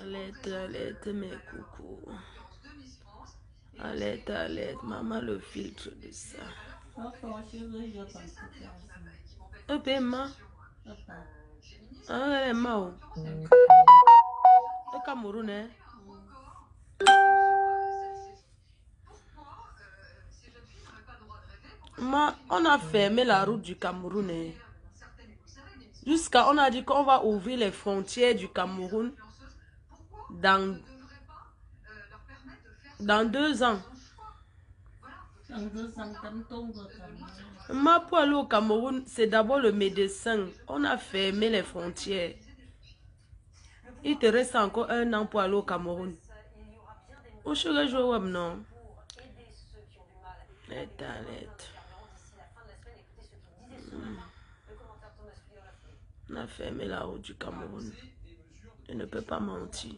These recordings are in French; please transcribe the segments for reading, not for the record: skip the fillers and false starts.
Alerte, mes coucou. Alerte, maman, le filtre de ça. Ma. Ah, ma. Le Cameroun, hein? On a fermé la route du Cameroun. Hein? Jusqu'à, on a dit qu'on va ouvrir les frontières du Cameroun dans 2 ans. Pour aller au Cameroun, c'est d'abord le médecin. On a fermé les frontières. Il te reste encore 1 an pour aller au Cameroun. Où je vais jouer web, non? On a fermé la route du Cameroun. Je ne peux pas mentir.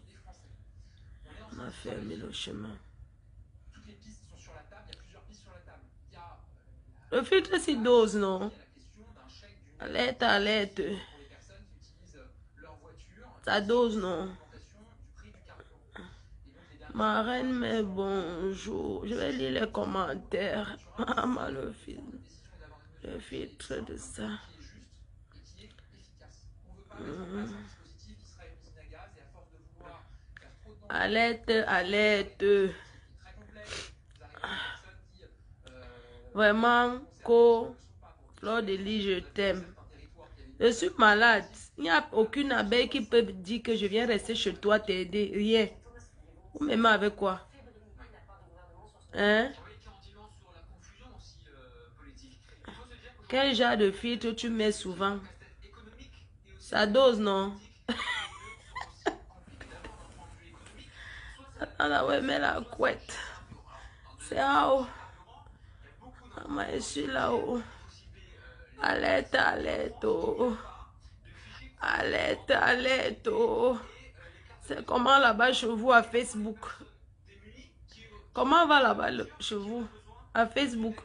On a fermé le chemin. Le filtre, c'est dose, non? Alerte. Ça dose, non? Ma reine, mais bonjour. Je vais lire les commentaires. Maman, le filtre de ça. Alerte. Vraiment, Fleur de Lis, je t'aime. Je suis malade. Il n'y a aucune abeille qui peut dire que je viens rester chez toi t'aider. Rien. Vous m'aimez avec quoi? Hein? Quel genre de filtre tu mets souvent? Ça dose, non? Attends, ouais, mets la couette. C'est là-haut. Maman, je suis là-haut. Alerte. Alerte. C'est comment là-bas chez vous à Facebook? Comment va là-bas chez vous à Facebook?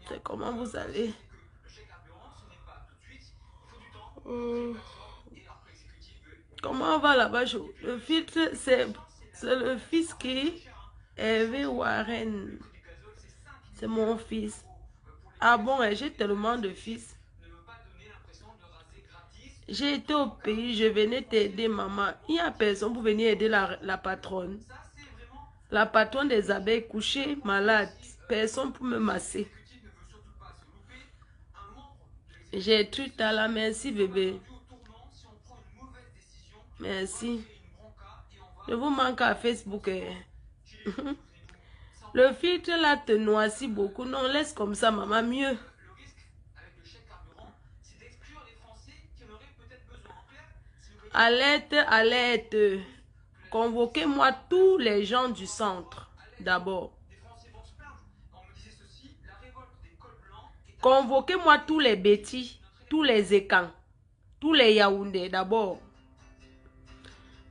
C'est comment vous allez? Comment va là-bas chez vous? Le filtre, c'est le fils qui Hervé Warren. C'est mon fils. Ah bon, j'ai tellement de fils. J'ai été au pays, je venais t'aider, maman. Il n'y a personne pour venir aider la patronne. La patronne des abeilles couchée, malade. Personne pour me masser. J'ai tout à la merci, bébé. Merci. Je vous manque à Facebook. Le filtre là te noircit beaucoup. Non, laisse comme ça, maman, mieux. Alerte. Convoquez-moi tous les gens du centre, d'abord. Convoquez-moi tous les bêtis, tous les écans, tous les Yaoundé, d'abord.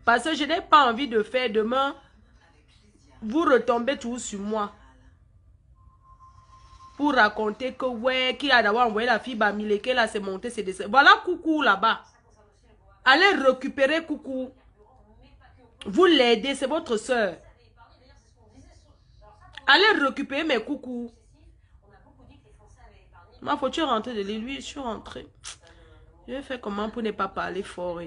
Parce que je n'ai pas envie de faire demain, vous retombez tout sur moi. Pour raconter que, ouais, qui a d'abord envoyé la fille Bamileke, là, c'est monté, c'est descendu. Voilà Coucou là-bas. Allez récupérer Coucou. Vous l'aidez, c'est votre soeur. Allez récupérer mes Coucou. Ma faut-tu rentrer de lui? Je suis rentrée. Je vais faire comment pour ne pas parler fort.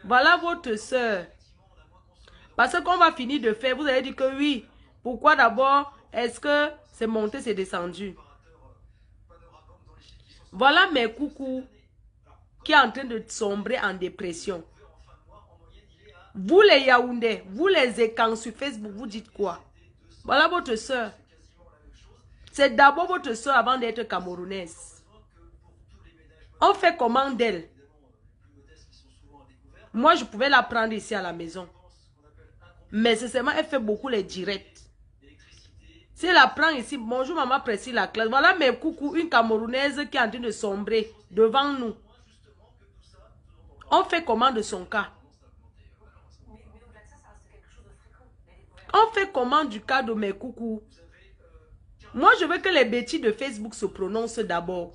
Voilà votre soeur. Parce qu'on va finir de faire, vous allez dire que oui. Pourquoi d'abord, est-ce que c'est monté, c'est descendu? Voilà mes Coucou qui est en train de sombrer en dépression. Vous les Yaoundé, vous les écans sur Facebook, vous dites quoi? Voilà votre soeur. C'est d'abord votre soeur avant d'être camerounaise. On fait comment d'elle? Moi, je pouvais la prendre ici à la maison. Mais c'est seulement, elle fait beaucoup les directs. Si elle la prend ici, bonjour maman Précile la classe. Voilà mes Coucou, une camerounaise qui est en train de sombrer devant nous. On fait comment de son cas? On fait comment du cas de mes Coucou? Moi, je veux que les bêtis de Facebook se prononcent d'abord.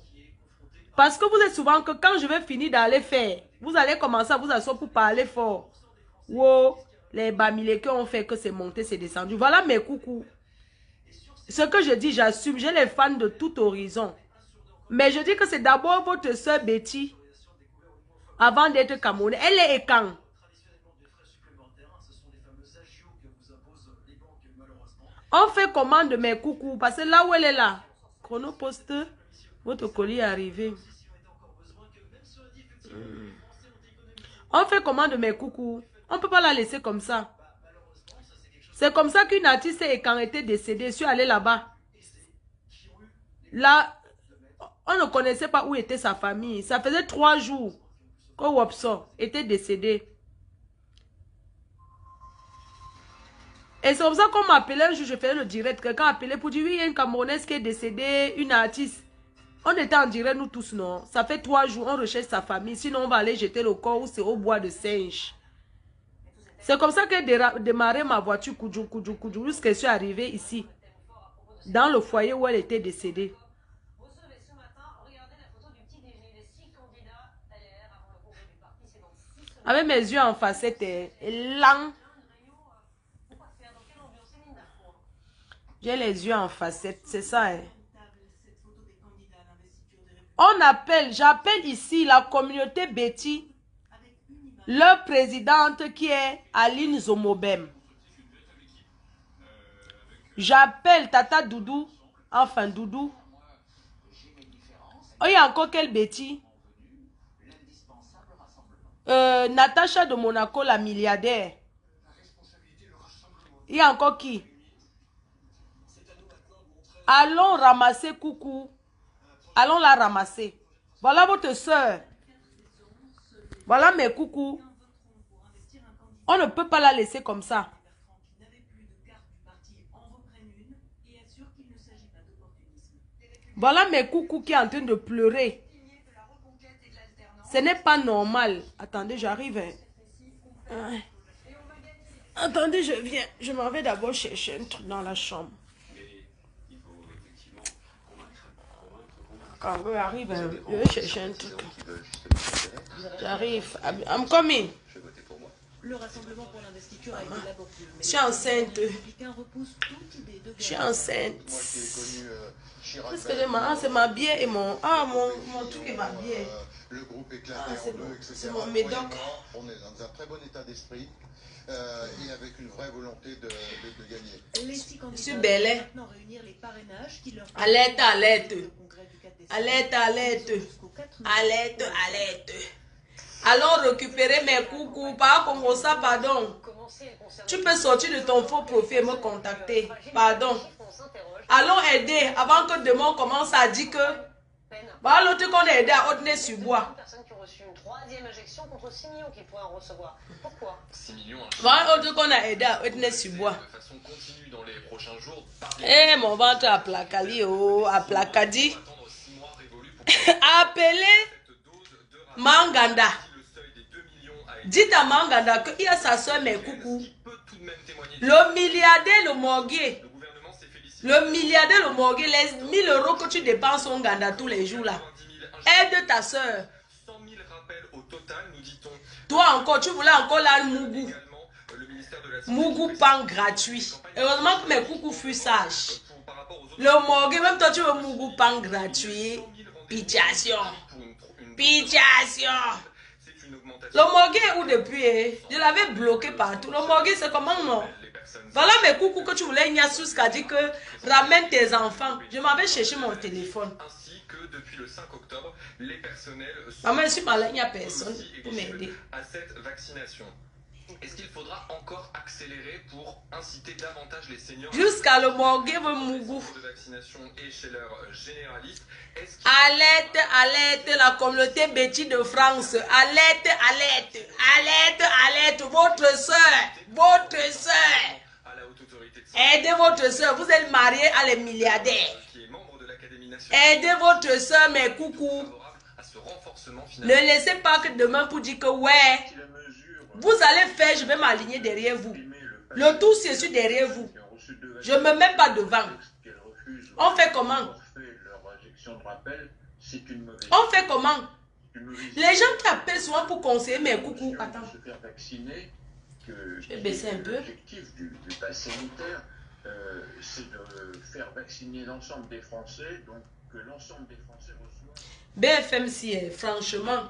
Parce que vous êtes souvent que quand je vais finir d'aller faire, Vous allez commencer à vous asseoir pour parler fort. Wow, les bamilekés ont fait que c'est monté, c'est descendu. Voilà mes coucous. Ce que je dis, j'assume. J'ai les fans de tout horizon. Mais je dis que c'est d'abord votre soeur Betty. Avant d'être Camerounais. Elle est quand? On fait commande de mes coucous. Parce que là où elle est là. Chronopost, votre colis est arrivé. On fait commande de mes coucous. On ne peut pas la laisser comme ça. C'est comme ça qu'une artiste quand était décédée. Je suis allée là-bas. Là, on ne connaissait pas où était sa famille. Ça faisait 3 jours que Wopso était décédé. Et c'est comme ça qu'on m'appelait un jour, je faisais le direct. Quelqu'un appelait pour dire, oui, il y a une Camerounaise qui est décédée, une artiste. On était en direct, nous tous, non. Ça fait 3 jours, on recherche sa famille. Sinon, on va aller jeter le corps ou c'est au bois de singe. C'est comme ça que j'ai démarré ma voiture, Koudjou, jusqu'à ce que je suis arrivée ici. Dans le foyer où elle était décédée. Avec mes yeux en facette, lent. J'ai les yeux en facette, c'est ça. Hein. On appelle, j'appelle ici la communauté Betty, leur présidente qui est Aline Zomobem. J'appelle Tata Doudou, enfin Doudou. Oh, il y a encore quelle Betty? Natacha de Monaco, la milliardaire. Il y a encore qui? Allons ramasser coucou. Allons la ramasser. Voilà votre soeur. Voilà mes coucous. On ne peut pas la laisser comme ça. Voilà mes coucous qui est en train de pleurer. Ce n'est pas normal. Attendez, j'arrive. Attendez, je viens. Je m'en vais d'abord chercher un truc dans la chambre. Quand j'arrive, je vais chercher un truc. J'arrive. I'm coming. Le rassemblement pour l'investiture a été laborieux. Je suis enceinte. Je suis enceinte. Qu'est-ce que j'ai? Ah, c'est ma bière et mon... Ah, mon truc est ma bière. Le groupe éclaté en deux, etc. C'est mon médoc. On est dans un très bon état d'esprit et avec une vraie volonté de gagner. Je suis belle. Alerte, alerte. Alerte, alerte. Alerte, alerte. Allons récupérer mes coucous. Par contre, ça, pardon. Tu peux sortir de ton faux profil et me contacter. Pardon. Allons aider avant que demain on commence à dire que... Voilà l'autre qu'on a aidé à Haute-Nez-sur-Bois. Voilà l'autre qu'on a aidé à Haute-Nez-sur-Bois. Eh, mon ventre à placali, oh, à placadi. Appelez Manganda. Dites à Manganda qu'il y a sa soeur, mais coucou. Le milliardaire, le morguier. Le milliardaire, le morguier, les 1000 € que tu dépenses au Nganda tous les jours là. Aide ta soeur. Toi encore, tu voulais encore là Mougou. Mougou pan gratuit. Heureusement que mes coucous furent sages. Le morguier, même toi tu veux Mougou pan gratuit. Pitiation. Pitiation. Le morguier est où depuis? Je l'avais bloqué partout. Le morguier c'est comment non? Voilà mes coucous que tu voulais. Niasus qui a dit que ramène tes enfants. Je m'en vais chercher mon téléphone. Ainsi que depuis le 5 octobre, les personnels maman, je suis malade, il n'y a personne pour m'aider à cette vaccination. Est-ce qu'il faudra encore accélérer pour inciter davantage les seniors jusqu'à le morguer veut Mougou de vaccination et chez leurs généralistes? Alerte, alerte, la communauté Betty de France. Alerte, alerte, alerte, alerte, votre soeur. Aidez votre soeur, vous êtes marié à les milliardaires. Aidez votre soeur, mes coucous. Ne laissez pas que demain pour dire que ouais, vous allez faire, je vais m'aligner derrière vous. Le tout, c'est sur derrière vous. Je ne me mets pas devant. On fait comment? On fait comment? Les gens qui appellent souvent pour conseiller mes coucous. Attends. Se faire vacciner, que je vais baisser un peu. L'objectif du pass sanitaire, c'est de faire vacciner l'ensemble des Français, donc que l'ensemble des Français reçoivent. BFM si, franchement,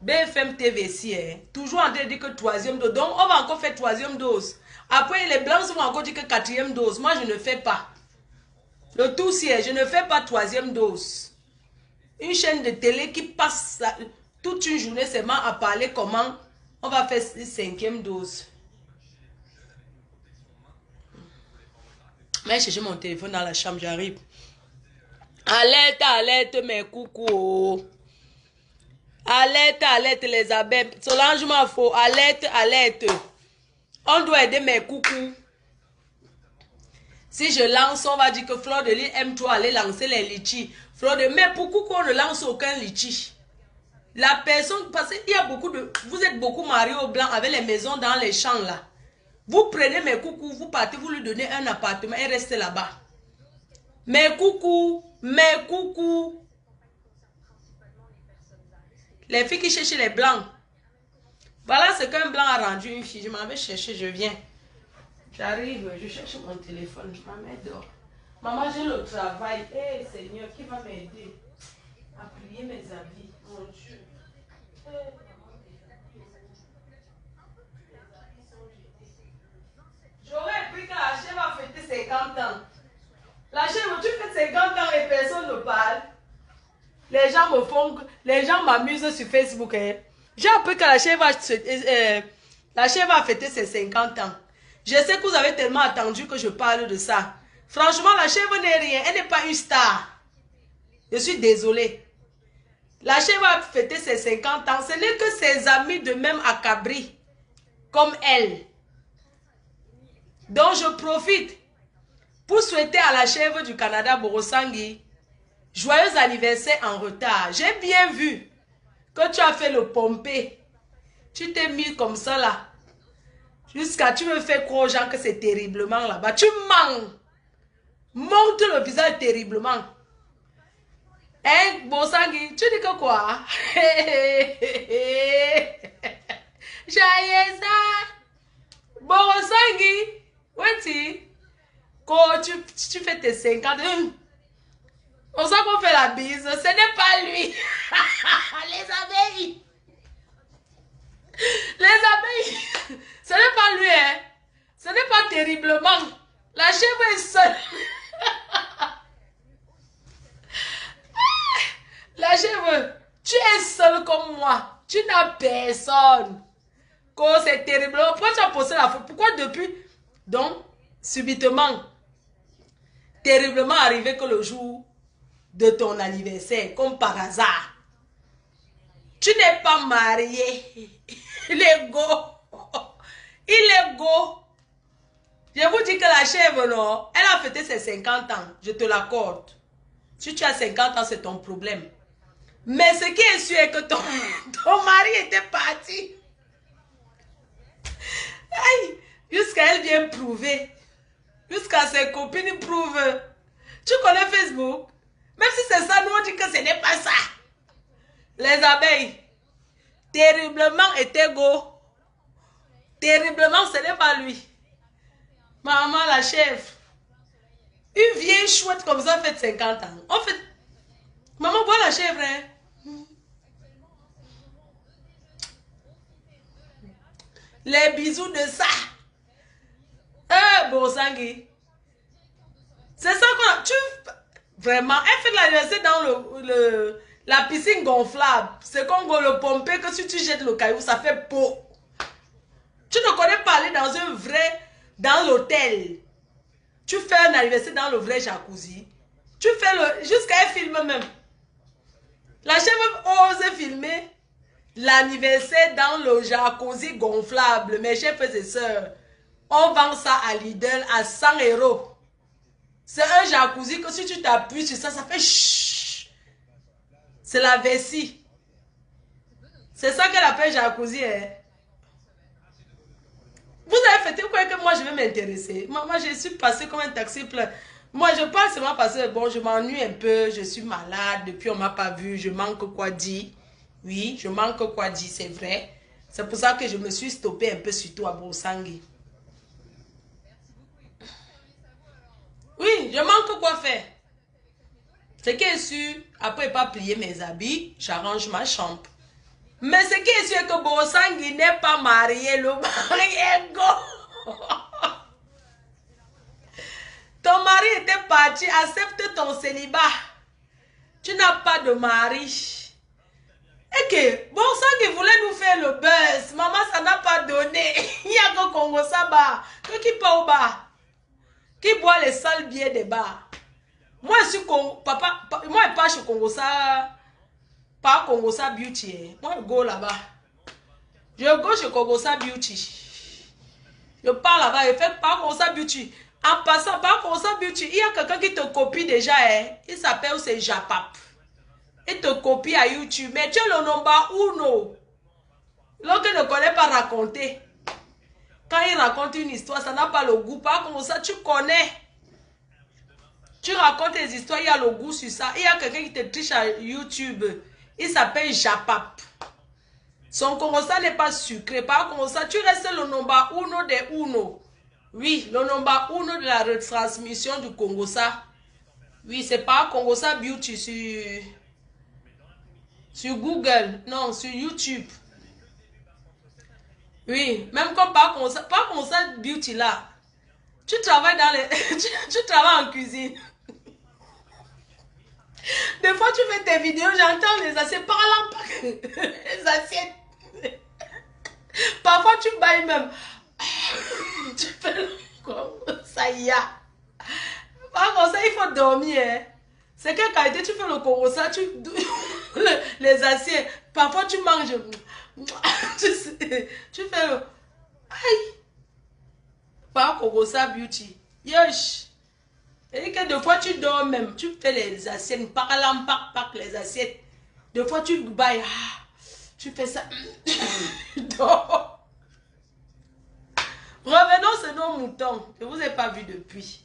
BFM TV si, toujours en train de dire que troisième dose. Donc, on va encore faire troisième dose. Après, les blancs vont encore dire que quatrième dose. Moi, je ne fais pas. Le tout si, je ne fais pas troisième dose. Une chaîne de télé qui passe toute une journée seulement à parler comment on va faire cinquième dose. Mais chercher mon téléphone dans la chambre, j'arrive. Alerte, alerte, mes coucous. Alerte, alerte, les abeilles. Solange m'a faux. Alerte, alerte. On doit aider mes coucous. Si je lance, on va dire que Fleur de Lys aime trop aller lancer les litchis. Fleur de... Mais pour coucou, on ne lance aucun litchi. La personne, parce qu'il y a beaucoup de... Vous êtes beaucoup mariés au blanc avec les maisons dans les champs là. Vous prenez mes coucous, vous partez, vous lui donnez un appartement et restez là-bas. Mes coucous, mes coucous. Les filles qui cherchent les blancs. Voilà ce qu'un blanc a rendu une fille. Je m'en vais chercher, je viens. J'arrive, je cherche mon téléphone, je m'en mets dehors. Maman, j'ai le travail. Eh Seigneur, qui va m'aider à plier mes habits? Mon Dieu. J'aurais pris que la chèvre a fêté 50 ans. La chèvre, tu fais 50 ans et personne ne parle. Les gens m'amusent sur Facebook. Hein. J'ai appris que la chèvre a fêté ses 50 ans. Je sais que vous avez tellement attendu que je parle de ça. Franchement, la chèvre n'est rien. Elle n'est pas une star. Je suis désolée. La chèvre a fêté ses 50 ans. Ce n'est que ses amis de même acabris. Comme elle. Donc je profite pour souhaiter à la chèvre du Canada, Borosangi, joyeux anniversaire en retard. J'ai bien vu que tu as fait le pompé. Tu t'es mis comme ça là. Jusqu'à tu me fais croire aux gens que c'est terriblement là-bas. Tu mens. Monte le visage terriblement. Hein, Borosangi, tu dis que quoi? Joyeux Borosangi. Oui, quand tu fais tes 50, on sait qu'on fait la bise, ce n'est pas lui. Les abeilles. Les abeilles, ce n'est pas lui, hein. Ce n'est pas terriblement. La chèvre est seule. La chèvre, tu es seule comme moi. Tu n'as personne. Quand c'est terriblement. Pourquoi tu as posé la faute? Pourquoi depuis... Donc, subitement, terriblement arrivé que le jour de ton anniversaire, comme par hasard, tu n'es pas marié. Il est go. Il est go. Je vous dis que la chèvre, non, elle a fêté ses 50 ans. Je te l'accorde. Si tu as 50 ans, c'est ton problème. Mais ce qui est sûr est que ton mari était parti. Aïe. Jusqu'à elle vient prouver. Jusqu'à ses copines prouvent. Tu connais Facebook? Même si c'est ça, nous on dit que ce n'est pas ça. Les abeilles. Terriblement était go. Terriblement, ce n'est pas lui. Maman, la chef. Une vieille chouette comme ça fait 50 ans. En fait, maman, vois la chèvre. Hein? Les bisous de ça. Borosangi. C'est ça qu'on... Tu... Vraiment, elle fait l'anniversaire dans la piscine gonflable. C'est comme le pompé que si tu jettes le caillou, ça fait peau. Tu ne connais pas aller dans un vrai... Dans l'hôtel. Tu fais un anniversaire dans le vrai jacuzzi. Tu fais le... Jusqu'à elle filme même. La chèvre ose filmer l'anniversaire dans le jacuzzi gonflable. Mes chers et sœurs, on vend ça à Lidl à 100 €. C'est un jacuzzi que si tu t'appuies sur ça, ça fait chut. C'est la vessie. C'est ça qu'elle appelle jacuzzi. Hein? Vous avez fêté quoi que moi je vais m'intéresser? Moi je suis passé comme un taxi plein. Moi je pense seulement parce que bon, je m'ennuie un peu, je suis malade, depuis on m'a pas vu, je manque quoi dire. Oui, je manque quoi dire, c'est vrai. C'est pour ça que je me suis stoppée un peu surtout à Boursangi. Oui, je manque quoi faire. Ce qui est sûr, après pas plier mes habits, j'arrange ma chambre. Mais ce qui est sûr que Boursangi n'est pas marié, le mari est go. Ton mari était parti, accepte ton célibat. Tu n'as pas de mari. Et que Boursangi voulait nous faire le buzz. Maman, ça n'a pas donné. Il y a que Congo Saba. Qui part au bar. Qui boit les sales billets des bars. Moi, je suis papa. Moi, je pas chez Congo Sa. Pas Congo Sa Beauty. Moi, je go là-bas. Je go chez Congo Sa Beauty. Je pars là-bas. Je fais pas Congo Sa Beauty. En passant par Congo Sa Beauty, il y a quelqu'un qui te copie déjà. Il s'appelle, c'est Japap. Il te copie à YouTube. Mais tu es le number uno. L'autre ne connaît pas raconter. Quand il raconte une histoire, ça n'a pas le goût. Pas comme ça, tu connais. Tu racontes des histoires, il y a le goût sur ça. Il y a quelqu'un qui te triche à YouTube. Il s'appelle Japap. Son Congo ça n'est pas sucré. Pas comme ça, tu restes le number uno des uno. Oui, le number uno de la retransmission du Congo ça. Oui, c'est pas Congo ça Beauty sur Google. Non, sur YouTube. Oui, même comme pas comme ça Beauty là. Tu travailles dans les... tu travailles en cuisine. Des fois, tu fais tes vidéos, j'entends les assiettes parlant. Les assiettes. Parfois, tu bailles même. Tu fais le... Ça y est. Par contre, ça, il faut dormir. Hein. C'est quelle qualité tu fais le Congo ça, les assiettes. Parfois, tu manges. Tu fais le... Aïe. Pas Congo ça Beauty. Yosh. Et que des fois tu dors même. Tu fais les assiettes. Parlant, les assiettes. Des fois tu bailles. Tu fais ça. Dors. Revenons sur nos moutons. Je ne vous ai pas vu depuis.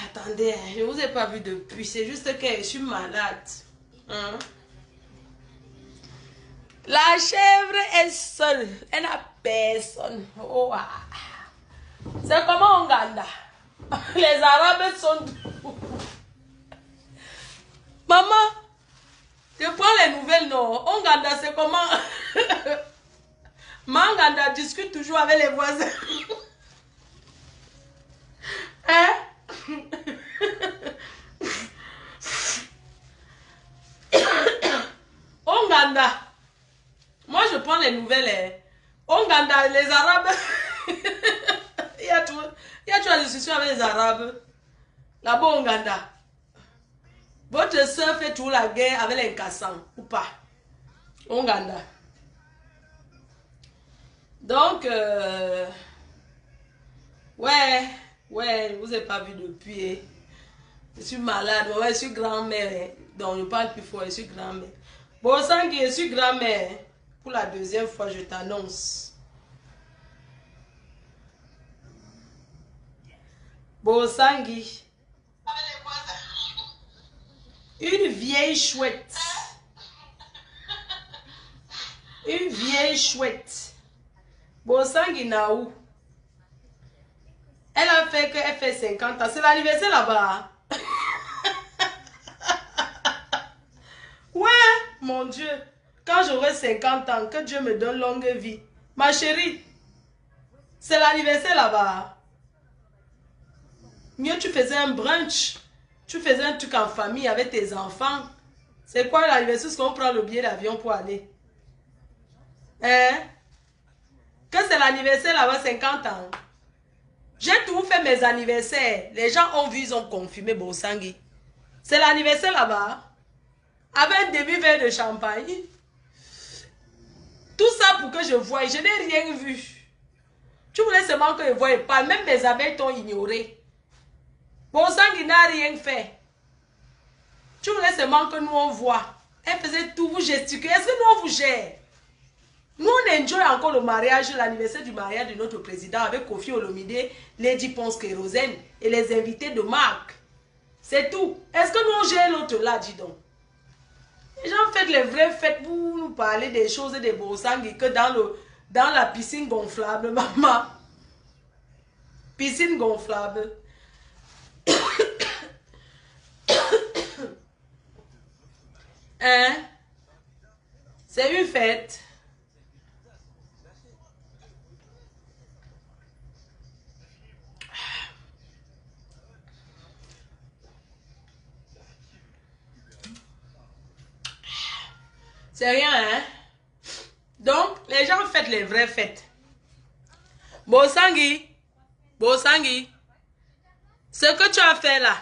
Attendez, je ne vous ai pas vu depuis. C'est juste que je suis malade. Hein? La chèvre est seule. Elle n'a personne. Oh, c'est comment en Ouganda? Les Arabes sont... Maman, je prends les nouvelles, non? Ouganda, c'est comment? Manganda discute toujours avec les voisins. Hein? Ouganda. Moi, je prends les nouvelles. Ouganda, les Arabes. il y a toujours des discussions avec les Arabes. Là-bas, Ouganda. Votre soeur fait toujours la guerre avec les Kassans, ou pas? Ouganda. Donc, ouais, je vous ai pas vu depuis. Je suis malade, ouais, je suis grand-mère. Donc, je parle plus fort, je suis grand-mère. Bon, sans que je suis grand-mère. Pour la deuxième fois, je t'annonce. Bon, Sangui. Une vieille chouette. Une vieille chouette. Bon, Sangui Naou. Elle a fait qu'elle fait 50 ans. C'est l'anniversaire là-bas. Ouais, mon Dieu. Quand j'aurai 50 ans, que Dieu me donne longue vie. Ma chérie, c'est l'anniversaire là-bas. Mieux tu faisais un brunch. Tu faisais un truc en famille avec tes enfants. C'est quoi l'anniversaire? Est-ce qu'on prend le billet d'avion pour aller? Hein? Que c'est l'anniversaire là-bas, 50 ans. J'ai tout fait mes anniversaires. Les gens ont vu, ils ont confirmé Boursangi. C'est l'anniversaire là-bas. Avec un demi-verre de champagne. Tout ça pour que je voie. Je n'ai rien vu. Tu voulais seulement que je voie pas. Même mes abeilles t'ont ignoré. Boursangi n'a rien fait. Tu voulais seulement que nous on voit. Elle faisait tout, vous gesticulez. Est-ce que nous on vous gère? Nous on enjoy encore le mariage, l'anniversaire du mariage de notre président avec Kofi Olomide, Lady Ponce Kérosène et les invités de marque. C'est tout. Est-ce que nous on gère l'autre là, dis donc? Les gens faites les vraies fêtes, vous nous parlez des choses et des Bosangi que dans la piscine gonflable, maman. Piscine gonflable. Hein? C'est une fête. C'est rien, hein? Donc, les gens fêtent les vraies fêtes. Bosangi, Bosangi, ce que tu as fait là,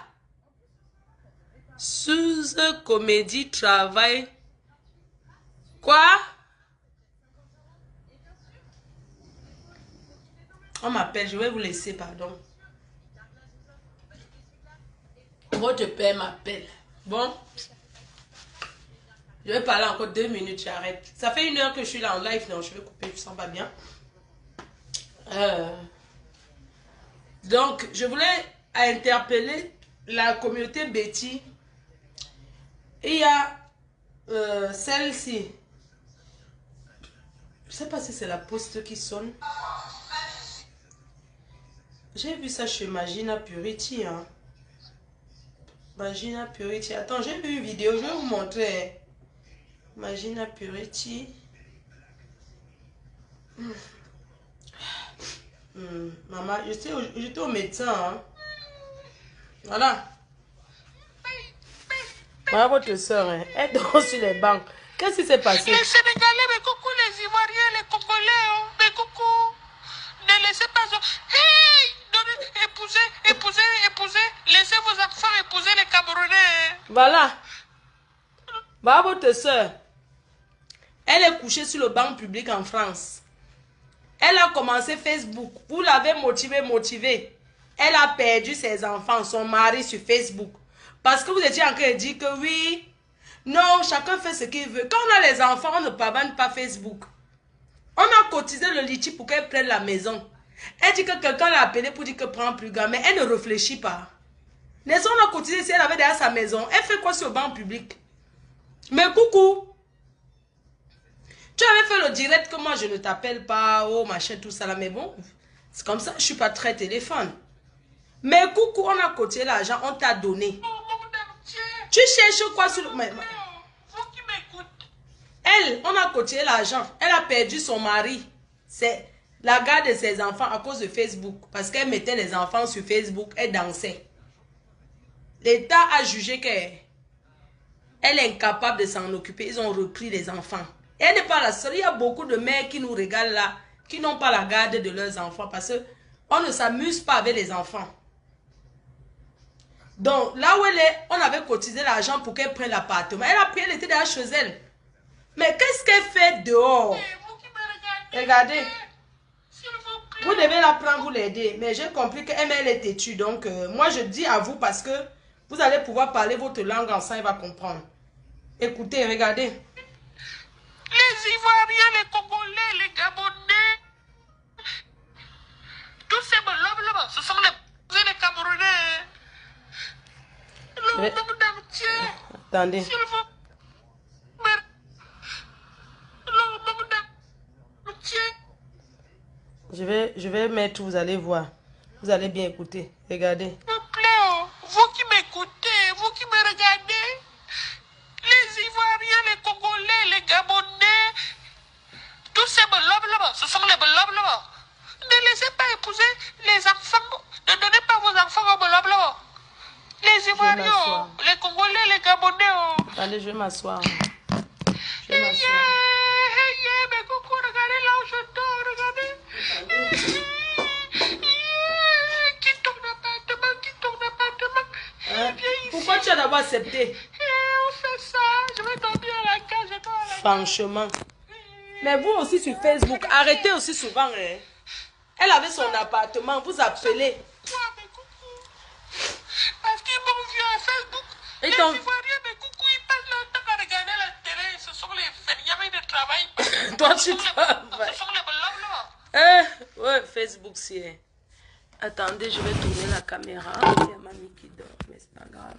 Suze Comédie Travail. Quoi? On m'appelle, je vais vous laisser, pardon. Votre père m'appelle. Bon. Je vais parler encore 2 minutes, j'arrête. Ça fait 1 heure que je suis là en live. Non, je vais couper, je sens pas bien. Donc, je voulais interpeller la communauté Betty. Il y a celle-ci. Je sais pas si c'est la poste qui sonne. J'ai vu ça chez Magina Purity. Hein. Magina Purity. Attends, j'ai vu une vidéo, je vais vous montrer. Magina Purity. Maman, j'étais au médecin. Hein. Voilà. Voilà votre soeur. Hein. Elle dort sur les bancs. Qu'est-ce qui s'est passé? Les Sénégalais, mais coucou les Ivoiriens, les Congolais, oh, mais coucou. Ne laissez pas... Hey, épousez. Laissez vos enfants épouser les Camerounais. Voilà. Voilà votre soeur. Elle est couchée sur le banc public en France. Elle a commencé Facebook. Vous l'avez motivée. Elle a perdu ses enfants, son mari sur Facebook. Parce que vous étiez en train de dire que oui, non, chacun fait ce qu'il veut. Quand on a les enfants, on ne pavane pas Facebook. On a cotisé le litchi pour qu'elle prenne la maison. Elle dit que quelqu'un l'a appelé pour dire que prend plus grand, mais elle ne réfléchit pas. Mais on a cotisé si elle avait derrière sa maison. Elle fait quoi sur le banc public? Mais coucou. Tu avais fait le direct que moi je ne t'appelle pas, oh machin, tout ça là, mais bon, c'est comme ça, je suis pas très téléphone. Mais coucou, on a cotisé l'argent, on t'a donné. Tu cherches quoi sur le... Elle, on a cotisé l'argent, elle a perdu son mari. C'est la garde de ses enfants à cause de Facebook. Parce qu'elle mettait les enfants sur Facebook, elle dansait. L'État a jugé qu'elle est incapable de s'en occuper. Ils ont repris les enfants. Et elle n'est pas la seule. Il y a beaucoup de mères qui nous regardent là, qui n'ont pas la garde de leurs enfants. Parce qu'on ne s'amuse pas avec les enfants. Donc, là où elle est, on avait cotisé l'argent pour qu'elle prenne l'appartement. Elle a pris, elle était déjà chez elle. Mais qu'est-ce qu'elle fait dehors? Regardez. Vous devez la prendre, vous l'aider. Mais j'ai compris qu'elle est têtue. Donc, moi, je dis à vous parce que vous allez pouvoir parler votre langue ensemble, elle va comprendre. Écoutez, regardez. Les Ivoiriens, les Congolais, les Gabonais, tous ces là-bas, ce sont les Camerounais. Le monde entier. Attendez. S'il vous plaît. Le monde entier. Je vais mettre, vous allez voir. Vous allez bien écouter. Regardez. S'il vous plaît, vous qui m'écoutez, vous qui me regardez, les Ivoiriens, les Congolais, les Gabonais, tous ces là-bas, ce sont les là-bas. Ne laissez pas épouser les enfants, ne donnez pas vos enfants aux là-bas. Les Ivoiriens, les Congolais, les Gabonais. Allez, je vais m'asseoir. Je vais m'asseoir. Mais coucou, regardez là où je dors, regardez. Quitte ton appartement. Pourquoi tu as d'abord accepté? On fait ça, je vais dormir à la cage. Franchement. Mais vous aussi sur Facebook, arrêtez aussi souvent. Hein. Elle avait son appartement, vous appelez. Parce qu'ils m'ont vu à Facebook. Les Ivoiriens, mais coucou, ils passent leur temps à regarder la télé. Ce sont les feignants de travail. Toi, tu travailles. Ce sont les là. Ouais, Facebook, c'est... Attendez, je vais tourner la caméra. Il y a mamie qui dort, mais c'est pas grave.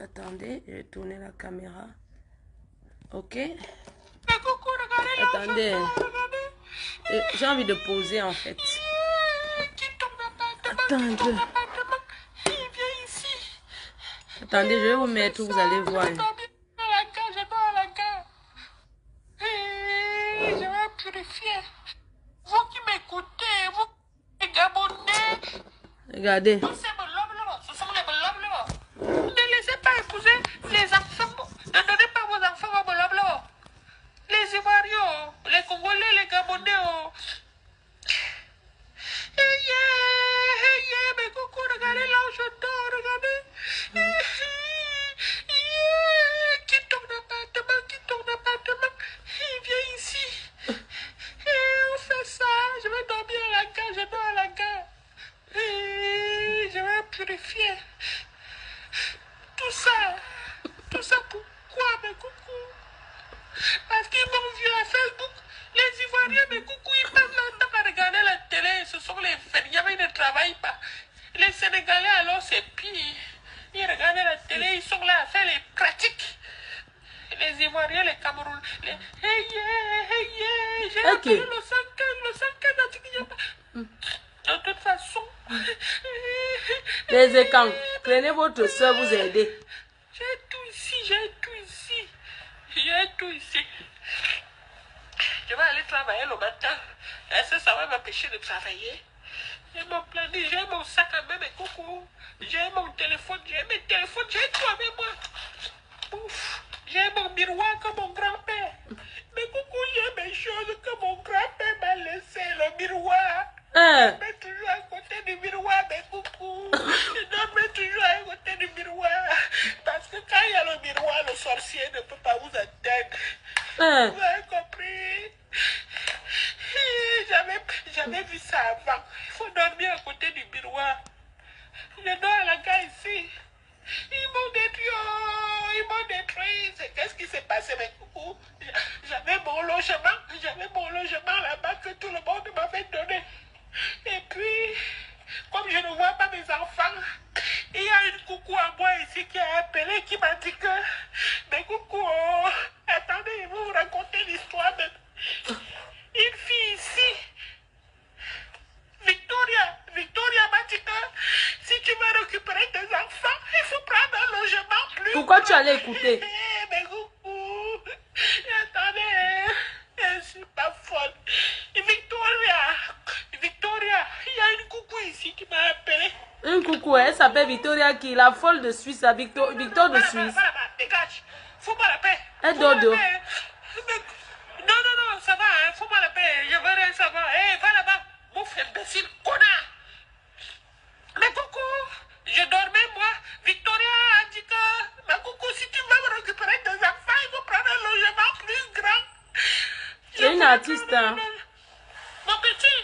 Attendez, je vais tourner la caméra. Ok. Mais coucou, regardez là. Attendez. Regardez. J'ai envie de poser en fait. Qui tombe appartement? Attends un peu. Il vient ici. Attendez, je vais vous mettre, vous allez voir. Je dors à la gare, je dors à la gare. Je vais purifier. Vous qui m'écoutez, vous les Gabonais. Regardez. Tous ces belobes là, ce sont les belobes là. Ne laissez pas épouser les enfants. Ne donnez pas vos enfants aux belobes là. Les Ivoiriens, les Congolais, les Gabonais. Hey yeah, mais coucou, regardez là où je dors, regardez. Qui tourne appartement, il vient ici. On fait ça, je vais dormir à la gare, je dors à la gare. Je vais purifier. Tout ça pourquoi, mes coucou? Parce qu'ils m'ont vu à Facebook. Les Ivoiriens, mes coucou, ils passent leur temps à regarder la télé. Ce sont les feignants, ils ne travaillent pas. Les Sénégalais, alors, c'est pire. Ils regardent la télé, ils sont là à faire les pratiques. Les Ivoiriens, les Camerounais, les... Hey yeah, j'ai appelé le 115 d'Antigua. De toute façon... Les écans, prenez votre soeur vous aider. J'ai tout ici. Je vais aller travailler le matin. Est-ce que ça va m'empêcher de travailler? J'ai mon planning, j'ai mon sac à main, mes coucou. J'ai mon téléphone, j'ai mes téléphones, j'ai tout avec moi. Ouf, j'ai mon miroir comme mon grand-père. Mais coucou, j'ai mes choses que mon grand-père m'a laissé, le miroir. Je mets toujours à côté du miroir, mes coucou. Je mets toujours à côté du miroir. Parce que quand il y a le miroir, le sorcier ne peut pas vous atteindre. Vous avez compris? J'avais vu ça avant. Il faut dormir à côté du miroir. Je dors à la gare ici. Ils m'ont détruit. Qu'est-ce qui s'est passé, mes coucou? J'avais mon logement là-bas que tout le monde m'avait donné. Et puis, comme je ne vois pas mes enfants, il y a une coucou à moi ici qui a appelé, qui m'a dit que, mais coucou, attendez, je vais vous raconter l'histoire même. Une fille ici, Victoria m'a dit que si tu veux récupérer tes enfants, il faut prendre un logement plus. Pourquoi tu allais écouter? Mais coucou, attendez, je ne suis pas folle. Victoria, il y a une coucou ici qui m'a appelé. Une coucou, elle s'appelle Victoria qui est la folle de Suisse, la Victor de Suisse. Voilà, dégage, fous-moi la paix. Elle dodo. Non, ça va, hein, fous-moi la paix, je veux rien savoir. Hé, va là-bas, mouf imbécile, connard. Mais coucou, je dormais moi. Victoria a dit que, mais coucou, si tu veux me récupérer tes enfants, il faut prendre un logement plus grand. C'est une artiste, hein. Mon petit,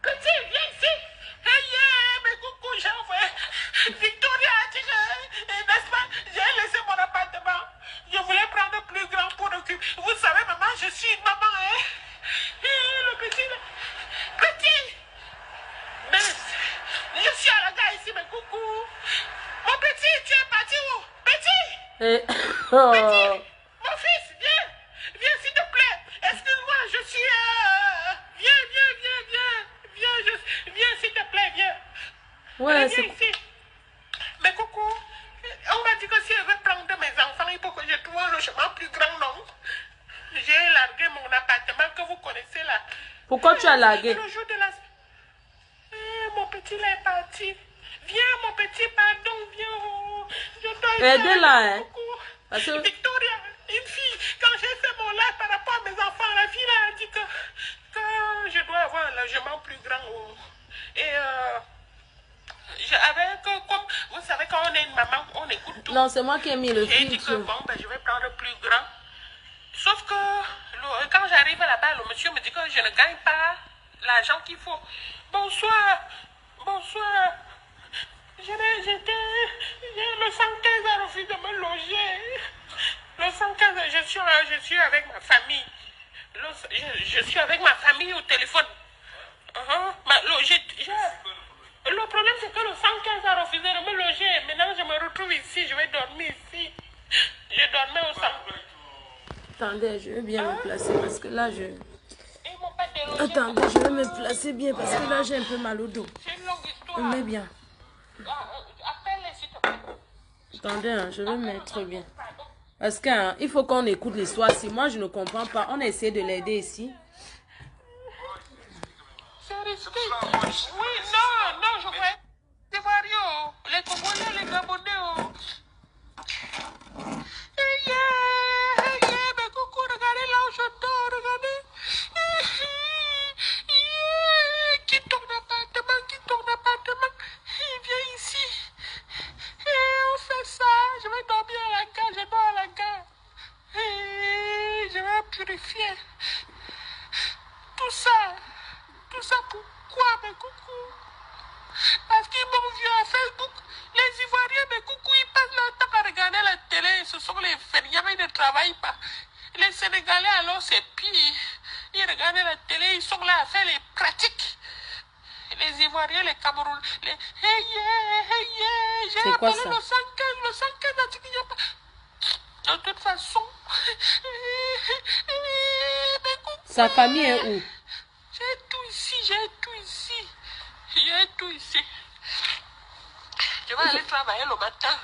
viens ici. Hey, yeah, mais coucou, j'ai envoyé. Victoria a dit que, n'est-ce pas, j'ai laissé mon appartement. Je voulais prendre plus grand pour occuper. Vous savez, maman, je suis une maman, hein. Le petit. Mais, je suis à la gare ici, mais coucou. Mon petit, tu es parti où? Petit. Petit, mon fils, viens s'il te plaît. Excuse-moi, je suis... Viens s'il te plaît, viens. Ouais, Viens ici. Mais coucou, on m'a dit que si je veux prendre mes enfants, il faut que je trouve un logement plus grand, non? J'ai largué mon appartement que vous connaissez là. Pourquoi tu as largué? Le jour de la... mon petit là est parti. Viens mon petit, pardon, viens. Je dois aidez-la, hein. Parce que... Victoria, une fille, quand j'ai fait mon live par rapport à mes enfants, la fille là a dit que je dois avoir un logement plus grand. Et comme vous savez, quand on est une maman, on écoute tout. Non, c'est moi qui ai mis le filtre. J'ai dit que bon, ben, je vais prendre plus grand. Sauf que quand j'arrive là-bas, le monsieur me dit que je ne gagne pas l'argent qu'il faut. Bonsoir. Le 115 a refusé de me loger. Le 115, je suis avec ma famille. Je suis avec ma famille au téléphone. Le problème, c'est que le 115 a refusé de me loger. Maintenant, je me retrouve ici. Je vais dormir ici. Je dormais au 100. Attendez, je vais bien me placer parce que là, je... Ils m'ont pas délogé. Attendez, je vais me placer bien parce que là, j'ai un peu mal au dos. C'est une longue histoire. Je me mets bien. Appelle-les, s'il te plaît. Attendez, hein, je vais me mettre bien. Parce qu'il faut qu'on écoute l'histoire. Si moi, je ne comprends pas, on a essayé de l'aider ici. C'est risqué. Oui, non, je vois. Les Ivoiriens, les Congolais, les Gabonais. Mais coucou, regardez là où je dors, regardez. Quitte ton appartement. Viens ici. On fait ça. Je vais dormir à la gare, je dors à la gare. Je vais purifier. Tout ça pourquoi, mes coucou? Parce qu'ils m'ont vu à Facebook. Les Ivoiriens, mes coucou, ils passent leur temps à regarder la télé. Ce sont les feignants, ils ne travaillent pas. Les Sénégalais, alors, c'est pire. Ils regardent la télé, ils sont là à faire les pratiques. Les Ivoiriens, les Camerounais, les... J'ai C'est quoi appelé ça? le 115 a dit qu'il n'y a pas... De toute façon... mes coucou, Sa famille est où? j'ai tout ici. Je vais aller travailler le matin.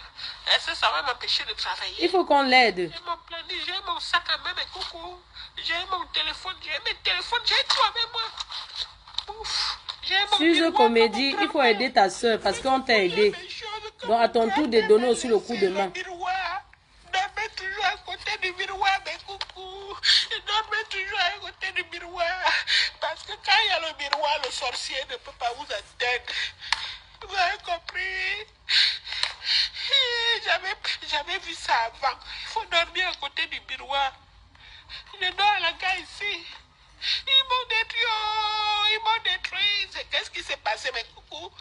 Est-ce que ça va m'empêcher de travailler? Il faut qu'on l'aide. J'ai mon planning, j'ai mon sac à main, mes coucou. J'ai mon téléphone, j'ai mes téléphones, j'ai tout avec moi. Ouf. Suze Comédie, il faut aider ta soeur parce qu'on t'a aidé. Donc à ton tour de donner aussi le coup de main. Dormez toujours à côté du miroir, mes coucou. Dormez toujours à côté du miroir. Parce que quand il y a le miroir, le sorcier ne peut pas vous atteindre. Vous avez compris? J'avais vu ça avant. Il faut dormir à côté du miroir. Je dors à la gare ici. Ils m'ont détruit. Qu'est-ce qui s'est passé, mes coucous?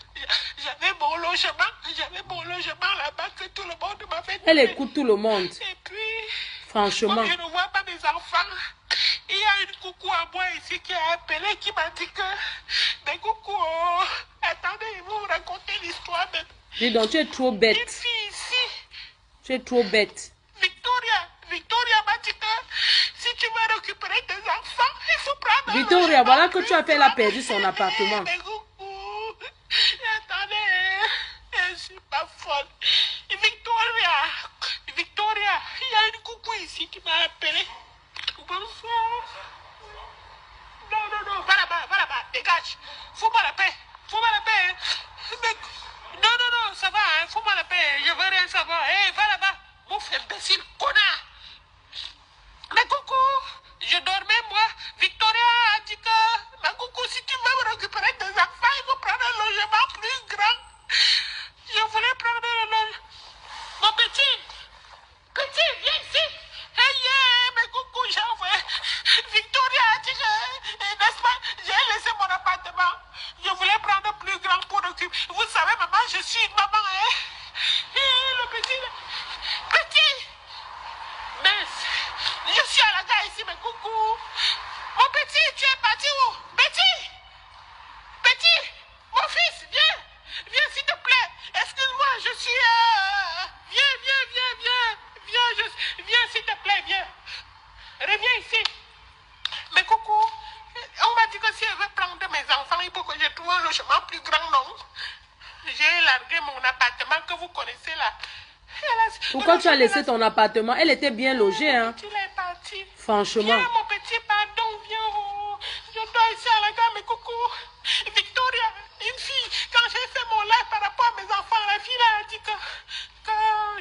J'avais mon logement là-bas que tout le monde m'avait dit. Elle écoute tout le monde. Et puis, Franchement. comme je ne vois pas mes enfants, il y a une coucou à moi ici qui a appelé, qui m'a dit que, mais coucou, attendez, je vais vous raconter l'histoire de Dis donc, tu es trop une bête. fille ici. Tu es trop bête. Victoria m'a dit que si tu veux récupérer tes enfants, il faut prendre Victoria, un voilà logement que tu as fait, elle a perdu son appartement. Mais coucou, attendez, je suis pas folle. Victoria, il y a une coucou ici qui m'a appelé. Bonsoir. Non, va là-bas, dégage. Fous-moi la paix. Mais, non, ça va, hein, fous-moi la paix, je veux rien savoir. Hé, va là-bas, mouf imbécile, connard. Mais coucou, je dormais moi. Victoria a dit que, mais coucou, si tu veux me récupérer tes enfants, il faut prendre un logement plus grand. Je voulais prendre le logement. Mon petit, viens ici. Mais coucou, j'ai envoyé. Victoria a dit que, n'est-ce pas, j'ai laissé mon appartement. Je voulais prendre plus grand pour occuper. Vous savez, maman, je suis une maman, hein. Le petit. Mince. Je suis à la gare ici, mais coucou. Mon petit, tu es parti où? Petit, mon fils, viens s'il te plaît. Excuse-moi, je suis... Viens s'il te plaît, viens. Reviens ici. Mais coucou, on m'a dit que si je veux prendre mes enfants, il faut que je trouve un logement plus grand, non? J'ai largué mon appartement que vous connaissez là. Pourquoi tu as laissé ton appartement? Elle était bien logée, hein. Tu l'es parti. Franchement. Viens, mon petit, pardon, viens. Je dois ici à la gare, mais coucou. Victoria, une fille, quand j'ai fait mon live par rapport à mes enfants, la fille là a dit que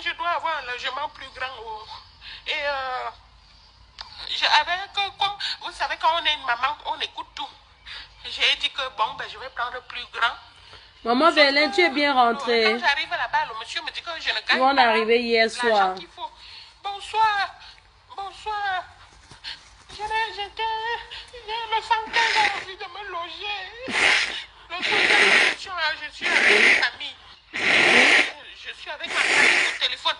je dois avoir un logement plus grand. Et vous savez, quand on est une maman, on écoute tout. J'ai dit que bon, ben, je vais prendre plus grand. Maman Verlaine, tu es bien rentrée. Quand j'arrive là-bas, le monsieur me dit que je ne gagne pas. On est arrivé hier soir. Bonsoir. J'ai le 115 a envie de me loger. Le 115, je suis avec ma famille. Je suis avec ma famille au téléphone.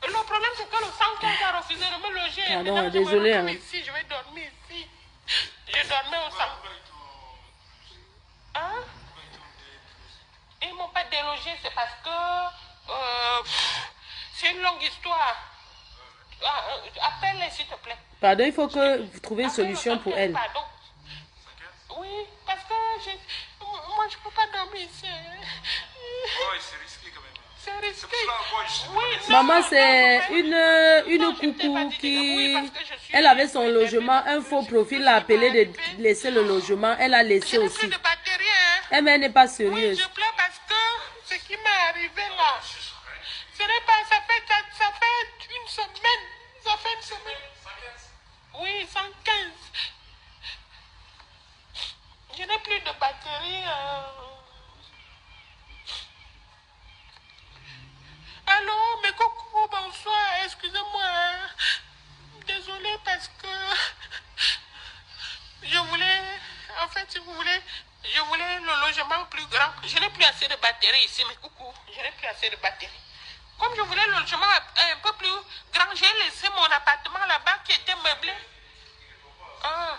Le problème, c'est que le 115 a refusé de me loger. Pardon, maintenant, désolé. Je vais dormir ici. Je dormais au 115. délogé, c'est parce que c'est une longue histoire. Appelle-les s'il te plaît. Pardon, il faut que vous trouviez une solution pour elle. Pardon. Oui, parce que moi je ne peux pas dormir ici. Ouais, c'est risqué quand même. C'est risqué. C'est pour cela, moi, je... Oui, Maman, non, c'est non, une non, je ne t'ai coucou pas dit qui... oui, parce que je suis- Elle avait son logement, un faux profil l'a appelé de laisser le logement. Elle a laissé Je n'ai aussi. plus de batterie, hein. Elle mais elle n'est pas Oui, sérieuse. je pleure parce que ce qui m'est arrivé là, ce n'est pas, ça fait une semaine. Ça fait une semaine. Oui, 115. Je n'ai plus de batterie. Allô, mais coucou, bonsoir, excusez-moi. Désolée parce que je voulais, en fait, si vous voulez, je voulais le logement plus grand. Je n'ai plus assez de batterie ici, mais coucou, je n'ai plus assez de batterie. Comme je voulais le logement un peu plus grand, j'ai laissé mon appartement là-bas qui était meublé. Ah,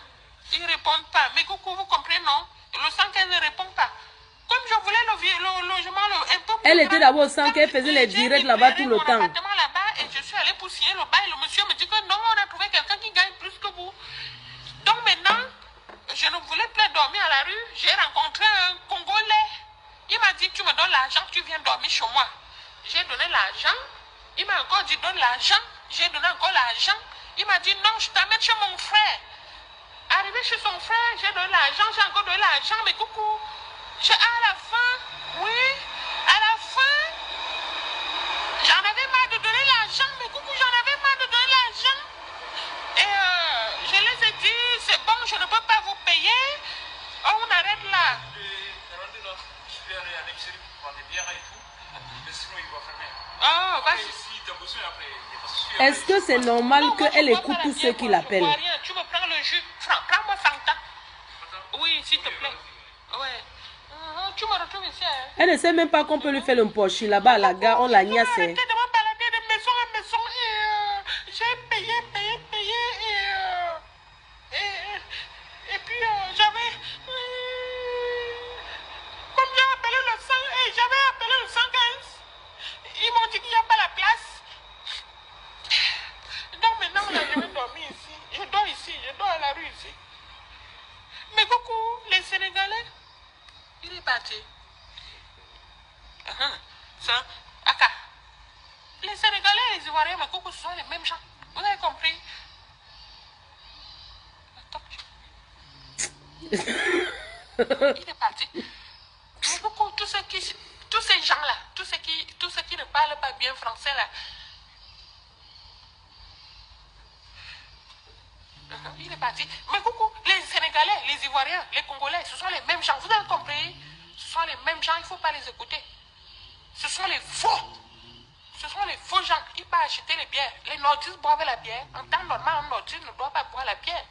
ils ne répondent pas. Mais coucou, vous comprenez, non? Le 115 ne répond pas. Comme je voulais le logement un peu plus Elle grand, était d'abord au 100 qu'elle comme faisait les j'ai directs là-bas libéré tout le mon temps. appartement là-bas et je suis allée pour signer le bail. Le monsieur me dit que non, on a trouvé quelqu'un qui gagne plus que vous. Donc maintenant, je ne voulais plus dormir à la rue. J'ai rencontré un Congolais. Il m'a dit, tu me donnes l'argent, tu viens dormir chez moi. J'ai donné l'argent. Il m'a encore dit, donne l'argent. J'ai donné encore l'argent. Il m'a dit, non, je t'amène chez mon frère. Arrivé chez son frère, j'ai donné l'argent, j'ai encore donné l'argent, mais coucou. À la fin, oui, à la fin, j'en avais marre de donner l'argent, mais coucou, j'en avais marre de donner l'argent. Et je les ai dit, c'est bon, je ne peux pas vous payer. On arrête là. Je vais aller à l'épicerie pour prendre des bières et tout. Mais sinon, il va fermer. Oh, Après, vas-y. si tu as besoin, après, il est pas sûr. Est-ce que c'est normal Non, moi, je qu'elle bois écoute pas tous la ceux bière, qui moi, je l'appellent? bois rien. Tu me prends le jus. Prends-moi Fanta. Oui, s'il te plaît. Ouais. Tu me retrouves ici. Hein. Elle ne sait même pas qu'on peut lui faire le poche là-bas à la gare, on la niasse. Arrêtez de me balader de maison en maison et j'ai payé et puis j'avais comme j'ai appelé le 100 et j'avais appelé le 115, ils m'ont dit qu'il n'y a pas la place. Donc maintenant là, je vais dormir ici. Je dors ici, je dors à la rue ici. Mais coucou, les Sénégalais, il est parti. Ça, Aka. Les Sénégalais et les Ivoiriens, mais coucou, ce sont les mêmes gens. Vous avez compris? Il est parti. Mais coucou, tous ces gens-là, tous ceux qui ne parlent pas bien français là. Il est parti. Mais coucou, les Sénégalais, les Ivoiriens, les Congolais, ce sont les mêmes gens. Vous avez compris? Ce sont les mêmes gens, il ne faut pas les écouter. Ce sont les faux. Ce sont les faux gens qui peuvent acheter les bières. Les nordistes boivent la bière. En temps normal, un nordiste ne doit pas boire la bière.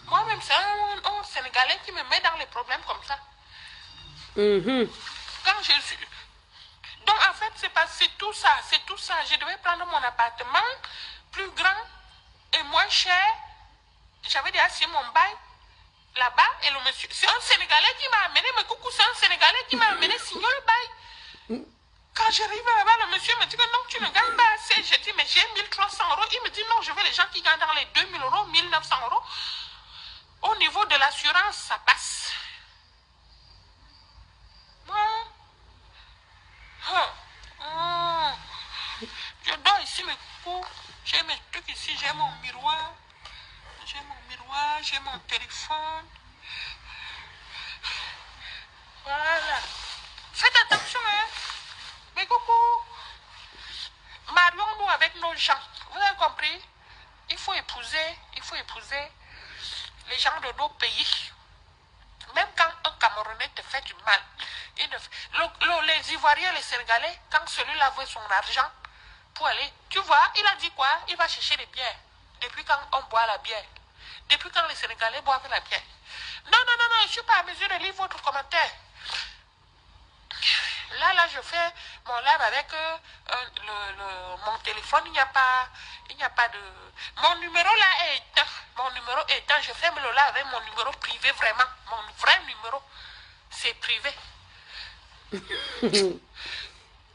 Moi-même, c'est un Sénégalais qui me met dans les problèmes comme ça. Quand je suis... Donc, en fait, c'est tout ça. C'est tout ça. Je devais prendre mon appartement plus grand et moins cher. J'avais déjà signé mon bail là-bas et le monsieur... C'est un Sénégalais qui m'a amené. Mais coucou, c'est un Sénégalais qui m'a amené signer le bail. Quand j'arrive là-bas, le monsieur me dit que non, tu ne gagnes pas assez. Je dis, mais j'ai 1300 €. Il me dit, non, je veux les gens qui gagnent dans les 2000 €, 1900 €. Au niveau de l'assurance, ça passe. Moi, je dors ici, mes coucous. J'ai mes trucs ici, j'ai mon miroir. J'ai mon téléphone. Voilà. Faites attention, hein. Mais coucou. Marions-nous avec nos gens. Vous avez compris? Il faut épouser les gens de nos pays. Même quand un Camerounais te fait du mal. Les Ivoiriens, les Sénégalais, quand celui-là veut son argent pour aller, tu vois, il a dit quoi? Il va chercher les bières. Depuis quand on boit la bière? Depuis quand les Sénégalais boivent la bière? Non, je ne suis pas à mesure de lire votre commentaire. Là, je fais mon live avec mon téléphone. Il n'y a pas de... Mon numéro là est éteint. Je ferme le live avec mon numéro privé, vraiment. Mon vrai numéro, c'est privé.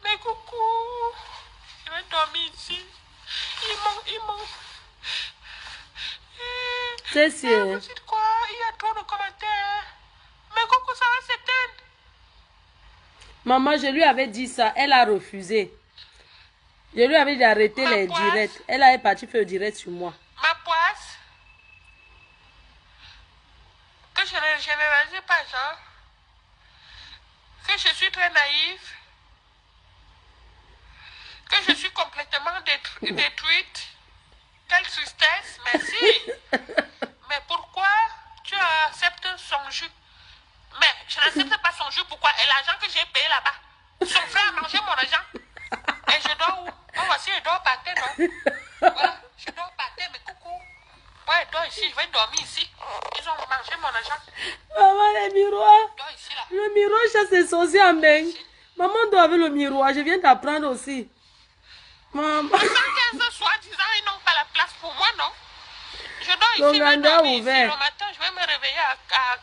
Mais coucou, je vais dormir ici. Il manque. C'est sûr. Vous dites quoi? Il y a trop de commentaires. Mais coucou, ça va s'éteindre. Maman, je lui avais dit ça. Elle a refusé. Je lui avais dit d'arrêter Ma les poisse. directs. Elle est partie faire le direct sur moi. Ma poisse. Que je ne généralise pas, genre. Que je suis très naïve. Que je suis complètement détruite. Quelle tristesse, merci. Mais pourquoi tu acceptes son jus? Mais je n'accepte pas son jus, pourquoi? Et l'argent que j'ai payé là-bas, son frère a mangé mon argent. Et je dors où? Moi aussi, je dors par terre, non? Voilà, je dors par terre, mais coucou. Moi, je dors ici, je vais dormir ici. Ils ont mangé mon argent. Maman, les miroirs. Je dors ici, là. Le miroir, ça c'est sorcier en bain. Maman doit avec le miroir. Je viens d'apprendre aussi. Maman. 115 soi-disant, ils n'ont pas la place pour moi, non? Je dors ici, je vais L'Ouganda dormir ici. ouvert. Le matin, je vais me réveiller à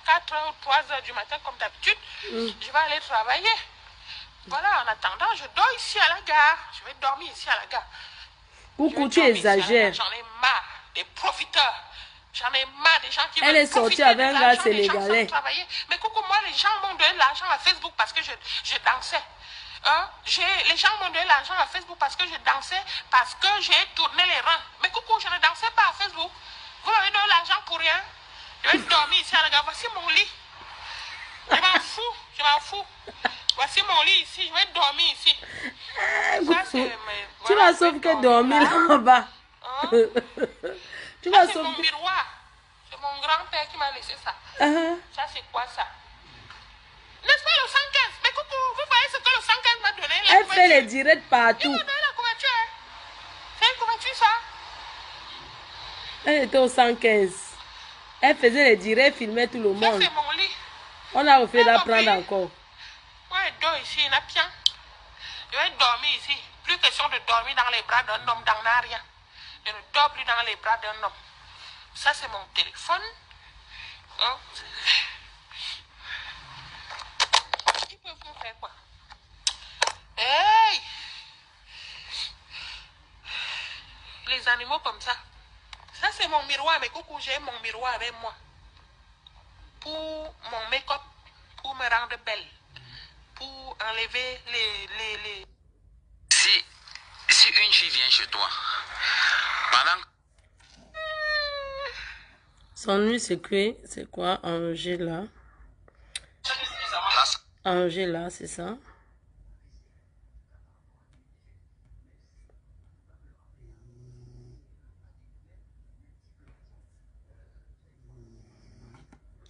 4 h ou 3 h du matin, comme d'habitude. Je vais aller travailler. Voilà, en attendant, je dors ici à la gare. Je vais dormir ici à la gare. Coucou, tu exagères. J'en ai marre des profiteurs. J'en ai marre des gens qui Elle veulent est sortie profiter avec de un gars l'argent des gens sans sénégalais. travailler. Mais coucou, moi, les gens m'ont donné l'argent à Facebook parce que je dansais. Hein? Les gens m'ont donné l'argent à Facebook parce que je dansais, parce que j'ai tourné les rangs. Mais coucou, je ne dansais pas à Facebook. Vous m'avez donné l'argent pour rien. Je vais dormir ici à la gare. Voici mon lit. Je m'en fous, je m'en fous. Voici mon lit ici, je vais dormir ici. Ça, c'est Tu vas sauf que dormir là-bas. Hein? Tu Ça, vas c'est sauf mon que... miroir. C'est mon grand-père qui m'a laissé ça. Ça, c'est quoi ça? N'est-ce pas le 115? Mais coucou, vous voyez ce que le 115 m'a donné? La Elle fait couverture. les directs Il partout. m'a donné la couverture. Hein? C'est une couverture, ça? Elle était au 115. Elle faisait les directs, filmait tout le Ça, monde. c'est mon lit. On a refait Elle m'a d'apprendre payé. encore. Moi, je dors ici, il n'a bien. Je vais dormir ici. Plus question de dormir dans les bras d'un homme, dans n'a rien. Je ne dors plus dans les bras d'un homme. Ça, c'est mon téléphone. Hein? Ils peuvent me faire quoi? Hey! Les animaux comme ça. Ça, c'est mon miroir. Mais coucou, j'ai mon miroir avec moi. Pour mon make-up. Pour me rendre belle. Pour enlever les... Si une fille vient chez toi, pendant Son nuit secret, c'est quoi? Enleger là. Enleger là, c'est ça.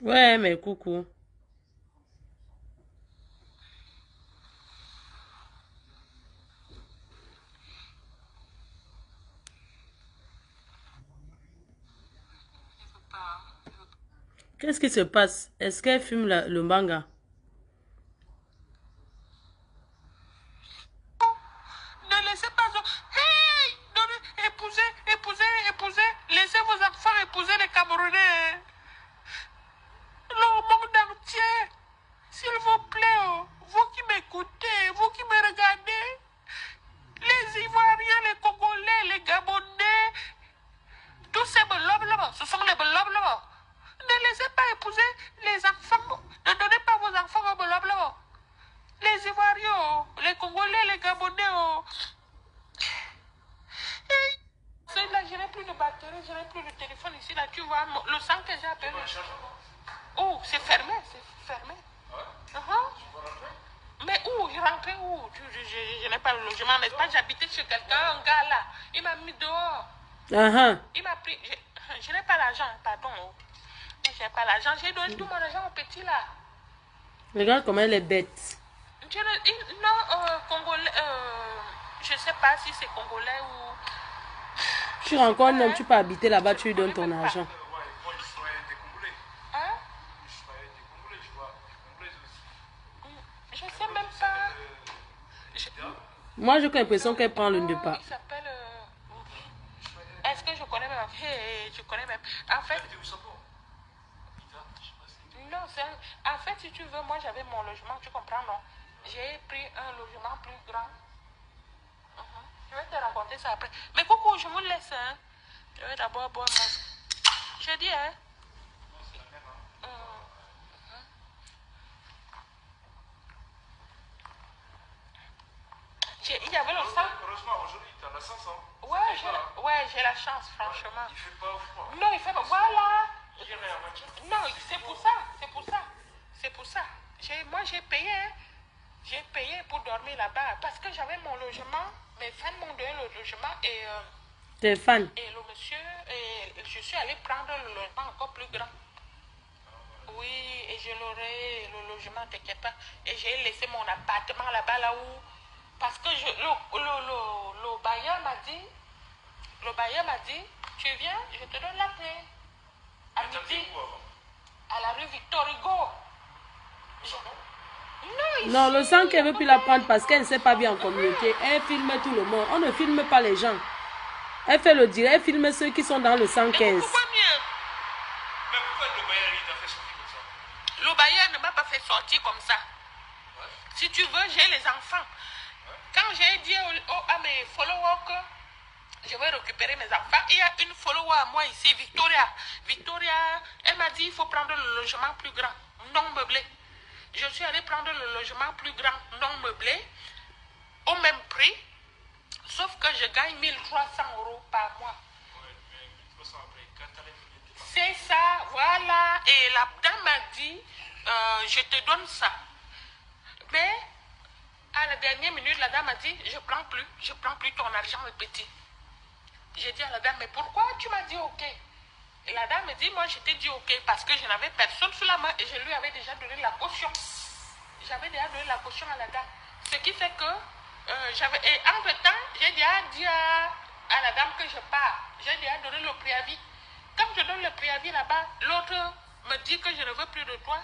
Ouais, mais coucou. Qu'est-ce qui se passe? Est-ce qu'elle fume le manga? Ne laissez pas... Hey! Épousez. Laissez vos enfants épouser les Camerounais. Le monde entier. S'il vous plaît, oh, vous qui m'écoutez, vous qui me regardez, les Ivoiriens, les Congolais, les Gabonais, tous ces belobes là-bas, ce sont les belobes là-bas. Ne laissez pas épouser les enfants. Ne donnez pas vos enfants aux belobes là-bas. Les Ivoiriens, oh, les Congolais, les Gabonais. Oh. Et là, je n'ai plus de batterie, je n'ai plus de téléphone ici. Là, tu vois, le sang que j'ai appelé. Oh, c'est fermé, Mais où? Je rentrais où? Je n'ai pas le logement, n'est-ce pas? J'habitais chez quelqu'un, un gars là. Il m'a mis dehors. Il m'a pris. Je n'ai pas l'argent, pardon. Je n'ai pas l'argent. J'ai donné tout mon argent au petit là. Regarde comment elle est bête. Congolais. Je ne sais pas si c'est congolais ou. Tu rencontres un homme, tu peux habiter là-bas, tu lui donnes ton argent. Ouais, moi je serais des Congolais. Hein? Je serais des Congolais, je vois. Des Congolais aussi. Je ne sais même pas. Moi, j'ai l'impression qu'elle prend le pas. Il s'appelle. Est-ce que je connais même? Je connais même. En fait. Non, en fait, si tu veux, moi j'avais mon logement, tu comprends, non? j'ai pris un logement plus grand. Je vais te raconter ça après. Mais coucou, je vous laisse. Hein. Je vais d'abord boire mon... Je dis, hein. Il y avait le sang. Heureusement, aujourd'hui, tu as la chance. Hein. Ouais, j'ai la chance, franchement. Il fait pas froid. Non, il fait pas. Voilà. Non, c'est pour ça. C'est pour ça. Moi, j'ai payé. Hein. J'ai payé pour dormir là-bas parce que j'avais mon logement. Mes fans m'ont donné le logement et... Tes fans. Et le monsieur, je suis allée prendre le logement encore plus grand. Oui, et je l'aurai, le logement, t'inquiète pas. Et j'ai laissé mon appartement là-bas, là où... Parce que le bailleur m'a dit, tu viens, je te donne la clé. À midi, à la rue Victor Hugo. Non, le sang qu'elle veut plus la prendre parce qu'elle ne sait pas bien en communauté. Elle filme tout le monde. On ne filme pas les gens. Elle fait le direct, elle filme ceux qui sont dans le 115. Pourquoi mieux? Mais pourquoi le bailleur il t'a fait sortir comme ça? Le bailleur ne m'a pas fait sortir comme ça. Ouais. Si tu veux, j'ai les enfants. Quand j'ai dit à mes followers que je vais récupérer mes enfants, il y a une follower à moi ici, Victoria. Victoria, elle m'a dit il faut prendre le logement plus grand, non meublé. Je suis allée prendre le logement plus grand, non meublé, au même prix, sauf que je gagne 1300 € par mois. Ouais, mais 1300 après, quand t'as les minutes. C'est ça, voilà. Et la dame m'a dit, je te donne ça. Mais à la dernière minute, la dame a dit, je prends plus ton argent, le petit. J'ai dit à la dame, mais pourquoi tu m'as dit ok? Et la dame me dit, moi je t'ai dit ok parce que je n'avais personne sous la main et je lui avais déjà donné la caution. J'avais déjà donné la caution à la dame. Ce qui fait que et entre-temps, j'ai déjà dit à la dame que je pars. J'ai déjà donné le préavis. Comme je donne le préavis là-bas, l'autre me dit que je ne veux plus de toi.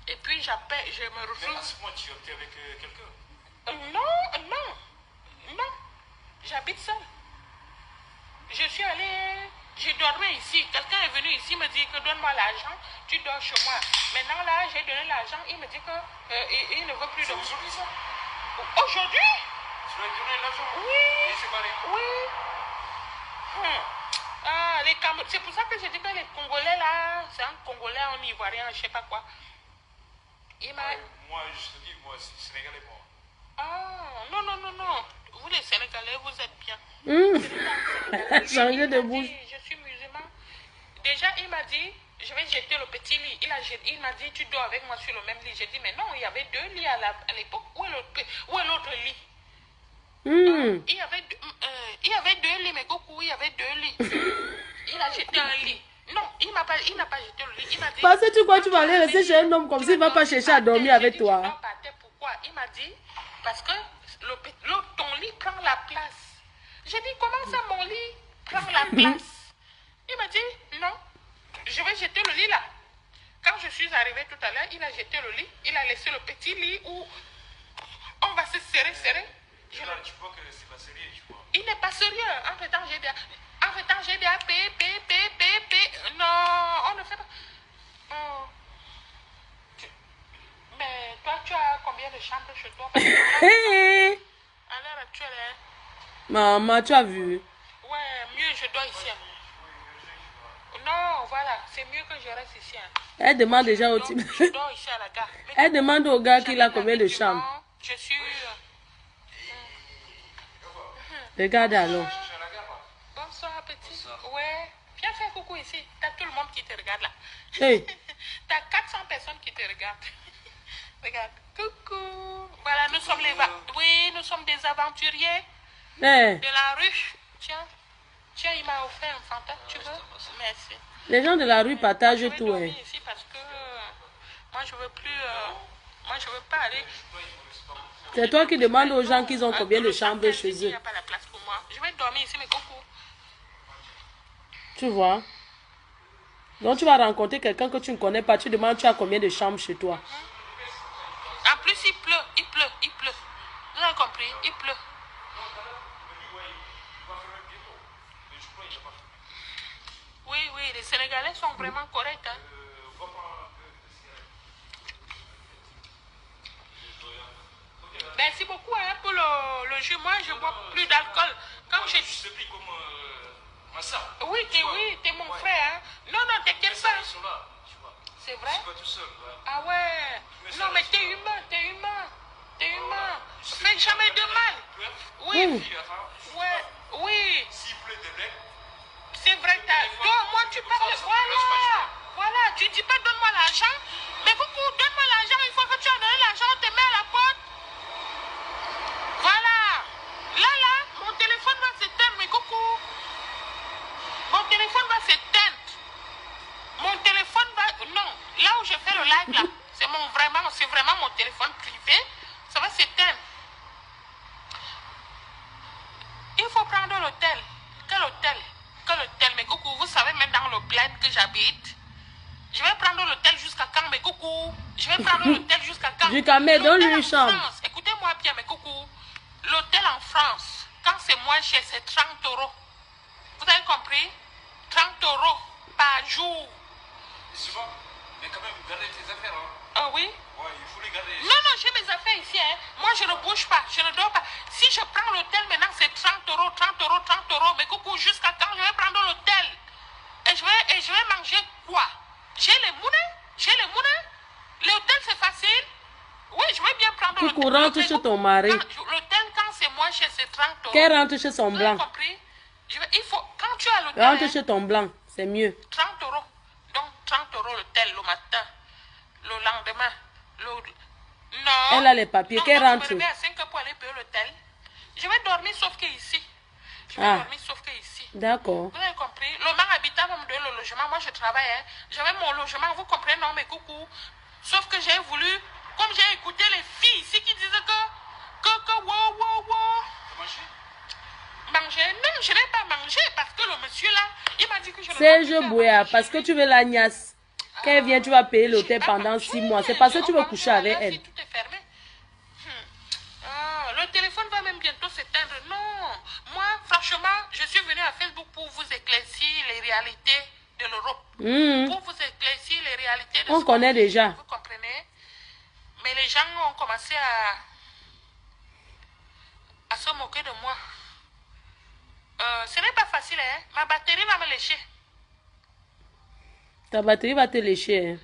Et puis j'appelle, je me Mais à refuse. ce moment, tu es avec quelqu'un? Non. J'habite seule. Je suis allée, je dormais ici. Quelqu'un est venu ici, me dit que donne-moi l'argent, tu dors chez moi. Maintenant là, j'ai donné l'argent, il me dit que il ne veut plus de C'est moi. aujourd'hui ça? Aujourd'hui? Tu lui as donné l'argent? Oui. Et c'est barré. Oui. Ah, c'est pour ça que je dis que les Congolais là, c'est un Congolais, un Ivoirien, je sais pas quoi. Il m'a... Moi, je te dis, moi, c'est Sénégalais, moi. Ah, non. Vous les Sénégalais, vous êtes bien. Changer de bouche. Je suis musulman. Déjà, il m'a dit, je vais jeter le petit lit. Il m'a dit, tu dors avec moi sur le même lit. J'ai dit, mais non, il y avait 2 lits à l'époque. Où est l'autre lit? Il y avait 2 lits, mais coucou, il y avait 2 lits. Il a jeté un lit. Non, il n'a pas jeté le lit. Il m'a dit... Parce que tu crois que tu vas aller rester chez un homme comme s'il ne va pas chercher à dormir avec toi. Je dors par terre, pourquoi? Il m'a dit, parce que ton lit prend la place. J'ai dit, comment ça mon lit prend la place? Il m'a dit, non, je vais jeter le lit là. Quand je suis arrivée tout à l'heure, il a jeté le lit. Il a laissé le petit lit où on va se serrer. Là, tu vois que c'est pas sérieux, tu vois. Il n'est pas sérieux. Entre-temps, j'ai dit payer. Non, on ne fait pas. Mais toi, tu as combien de chambres chez toi? Parce que à l'heure actuelle, hein? Maman, tu as vu? Ouais, mieux je dors ici. Non, voilà, c'est mieux que je reste ici. Hein. Elle demande déjà au type. Je dors ici à la gare. Mais Elle demande au gars qu'il a combien de chambres. Je suis... Regarde alors. Bonsoir, petit. Ouais. Viens faire coucou ici. T'as tout le monde qui te regarde là. Hey. T'as 400 personnes qui te regardent. Regarde. Coucou. Voilà, nous sommes nous sommes des aventuriers Hey. de la rue. Tiens, il m'a offert un fanta. Tu veux? Merci. Les gens de la rue partagent Je vais tout. dormir Hein. ici parce que moi je veux plus. Moi je veux pas aller. C'est toi qui demandes aux gens qu'ils ont combien de chambres chez Il n'y eux. a pas la place pour moi. Je vais dormir ici, mais coucou. Tu vois? Donc tu vas rencontrer quelqu'un que tu ne connais pas. Tu demandes tu as combien de chambres chez toi. En plus, il pleut. Vous avez compris? Il pleut. Oui, les Sénégalais sont vraiment corrects. Hein? Merci beaucoup hein, pour le jus. Moi, je bois plus d'alcool. Quand Moi, je... je te prie comme ma soeur. Oui, t'es mon frère. Hein. Non, non, t'inquiète pas. Ils sont là, tu vois. C'est vrai? Je suis pas tout seul. Ouais. Ah ouais. Non, mais t'es humain, t'es humain. T'es humain. Fais jamais de mal. Oui. Ouais, oui. S'il plaît de lait. C'est vrai, toi, moi, tu parles. Voilà. Voilà, tu dis pas donne-moi l'argent. Mais coucou, donne-moi l'argent. Une fois que tu as donné l'argent, on te met à la porte. Voilà. Là, mon téléphone va s'éteindre, mais coucou. Mon téléphone va s'éteindre. Mon téléphone va... Non, là où je fais le live, là, c'est vraiment mon téléphone privé. Ça va s'éteindre. Il faut prendre l'hôtel. Quel hôtel? Quel hôtel? Mais coucou, vous savez, même dans le bled que j'habite, je vais prendre l'hôtel jusqu'à quand? Mais coucou, je vais prendre l'hôtel jusqu'à quand? Jusqu'à mai, donne-lui une chambre. Écoutez-moi bien, mais coucou, l'hôtel en France, quand c'est moins cher, c'est 30 euros. Vous avez compris? 30 euros par jour. Souvent, mais quand même, garder tes affaires. Hein. Ah oui? Ouais, il faut les garder. Non, non, j'ai mes affaires ici. Hein. Moi, je ne bouge pas, je ne dors pas. Si je prends l'hôtel maintenant, c'est 30 euros, 30 euros, 30 euros. Mais coucou, jusqu'à quand je vais prendre l'hôtel? Et je vais manger quoi? J'ai les moulins? J'ai les moulins? L'hôtel, c'est facile? Oui, je vais bien prendre l'hôtel. Coucou, rentre chez ton mari. L'hôtel, quand c'est moins cher, c'est 30 euros. Qu'elle rentre chez son Vous blanc. avez compris? Il faut, quand tu as l'hôtel... Rentre chez ton blanc, c'est mieux. 30 euros. Donc, 30 euros l'hôtel le matin. Le lendemain. Non. Elle a les papiers. Qu'elle rentre. Je me réveille à 5 heures pour aller payer l'hôtel. Je vais dormir sauf que ici. Je vais dormir sauf que ici. D'accord. Vous avez compris? Le man habitant va me donner le logement. Moi, je travaille. Hein. J'avais mon logement. Vous comprenez? Non, mais coucou. Sauf que j'ai voulu, comme j'ai écouté les filles ici qui disaient manger. Non, je n'ai pas mangé parce que le monsieur là, il m'a dit que je ne C'est je Bouya, parce que tu veux la niasse. Quand elle vient, tu vas payer l'hôtel pendant 6 mois. C'est parce que tu veux coucher avec elle. Tout est fermé. Le téléphone va même bientôt s'éteindre. Non. Moi, franchement, je suis venue à Facebook pour vous éclaircir les réalités de l'Europe. Pour vous éclaircir les réalités de On connaît déjà. Vous comprenez? Mais les gens ont commencé à se moquer de moi. Ce n'est pas facile, hein? Ma batterie va me lécher. Ta batterie va te lécher. Hein?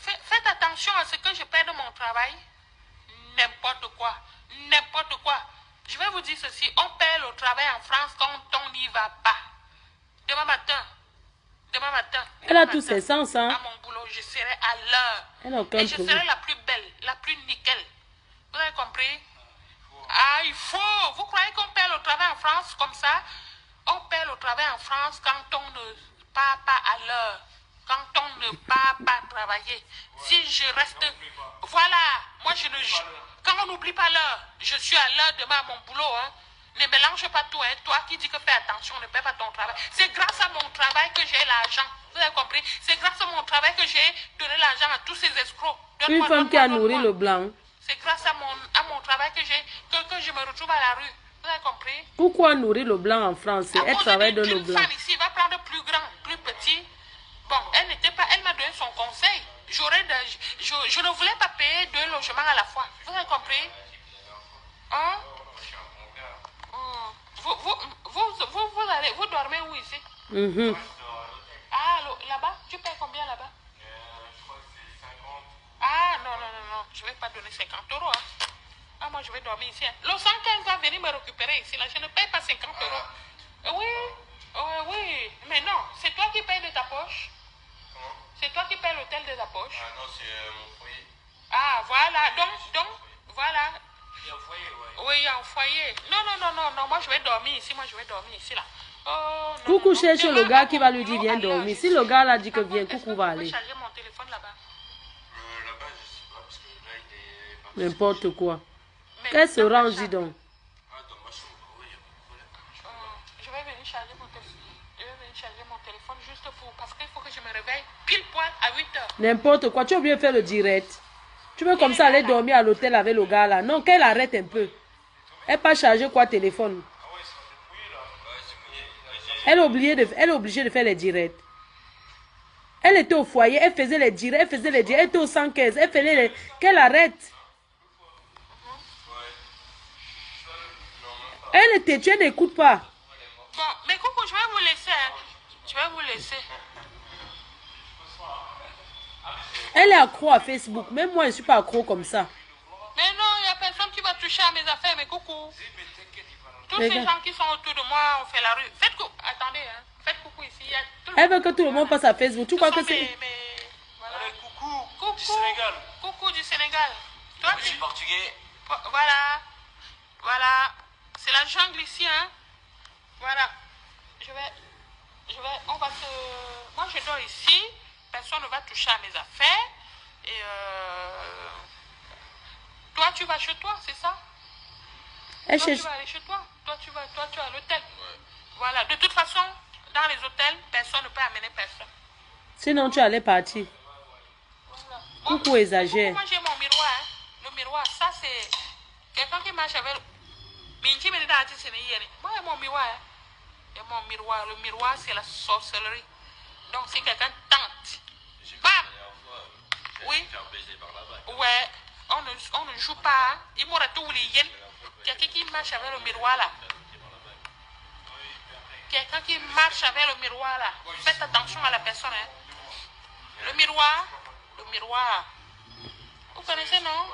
Faites attention à ce que je perds de mon travail. N'importe quoi. N'importe quoi. Je vais vous dire ceci. On perd le travail en France quand on n'y va pas. Demain matin. Elle a tous ses sens, hein? À mon boulot, je serai à l'heure. Elle n'a aucun Et je problème. serai la plus belle, la plus nickel. Vous avez compris? Ah, il faut. Vous croyez qu'on perd le travail en France comme ça? On perd le travail en France quand on ne part pas à l'heure. Quand on ne part pas travailler. Si je reste... Voilà. Moi, quand on n'oublie pas l'heure, je suis à l'heure demain à mon boulot. Hein. Ne mélange pas tout. Hein. Toi qui dis que fais attention, ne perds pas ton travail. C'est grâce à mon travail que j'ai l'argent. Vous avez compris? C'est grâce à mon travail que j'ai donné l'argent à tous ces escrocs. Une femme qui a nourri le blanc. C'est grâce à mon travail que je me retrouve à la rue. Vous avez compris? Pourquoi nourrir le blanc en France? Elle travaille dans le blanc. Une femme ici va prendre plus grand, plus petit. Bon, elle m'a donné son conseil. Je ne voulais pas payer 2 logements à la fois. Vous avez compris? Hein? Vous dormez où ici? Ah, là-bas? Tu payes combien là-bas? Je crois que c'est 50. Ah, non. Je ne vais pas donner 50 euros. Hein. Ah, moi, je vais dormir ici. Hein. Le 115 va venir me récupérer ici. Là. Je ne paye pas 50 euros. Oui. Mais non, c'est toi qui payes de ta poche. Comment? C'est toi qui payes l'hôtel de ta poche. Ah non, c'est mon foyer. Ah, voilà. Donc, voilà. Il y a un foyer, ouais. Oui, il y a un foyer. Non. Moi, je vais dormir ici. Là. Oh, non, Coucou, non. cherche le Demain, gars à qui mon va lui dire boulot, viens alors, dormir. je Si suis- le gars là dit que Par viens, contre, est-ce coucou que va vous pouvez aller. charger mon téléphone là-bas? Là-bas, je sais pas, parce que là, il est pas... N'importe quoi. Mais Qu'elle se dans ma range, chambre. dis donc. Ah, dans ma chambre, oui, il n'y a pas de problème. Je vais venir charger mon téléphone. Juste pour... Parce qu'il faut que je me réveille pile poil à 8 heures. N'importe quoi. Tu as oublié de faire le direct. Tu veux comme ça aller dormir à l'hôtel avec le gars là. Non, qu'elle arrête un peu. Elle pas charger quoi téléphone. Ah ouais, c'est dépouillé, là. Ouais, c'est mouillé. Elle est obligée de faire les directs. Elle était au foyer, elle faisait les directs, elle était au 115, elle faisait les... Qu'elle arrête. Tu n'écoutes pas. Bon, mais coucou, je vais vous laisser. Hein. Je vais vous laisser. Elle est accro à Facebook. Même moi, je ne suis pas accro comme ça. Mais non, il n'y a personne qui va toucher à mes affaires, mais coucou. Tous ces gens qui sont autour de moi, on fait la rue. Faites coucou. Attendez, hein. Faites coucou ici. Il y a tout le Elle veut que tout le monde passe à Facebook. Tu crois que c'est... Voilà. Allez, coucou, Coucou du Sénégal. Coucou du Sénégal. Toi, Je suis portugais. Voilà. Voilà. C'est la jungle ici, hein. Voilà. On va se... Moi, je dors ici. Personne ne va toucher à mes affaires. Et toi, tu vas chez toi, c'est ça? Toi, tu vas aller chez toi. Toi, tu vas à l'hôtel. Ouais. Voilà. De toute façon, dans les hôtels, personne ne peut amener personne. Sinon, tu allais partir. Voilà. Coucou exagère. Moi, j'ai mon miroir. Hein. Le miroir, ça, c'est... Quelqu'un qui marche avec... Moi, j'ai mon miroir. Hein. Et mon miroir. Le miroir, c'est la sorcellerie. Donc, si quelqu'un tente... Bam! Oui. Ouais. On ne joue pas. Hein. Il m'aura tout oublié. Quelqu'un qui marche avec le miroir, là. Quelqu'un qui marche avec le miroir, là. Faites attention à la personne, hein. Le miroir. Vous connaissez, non?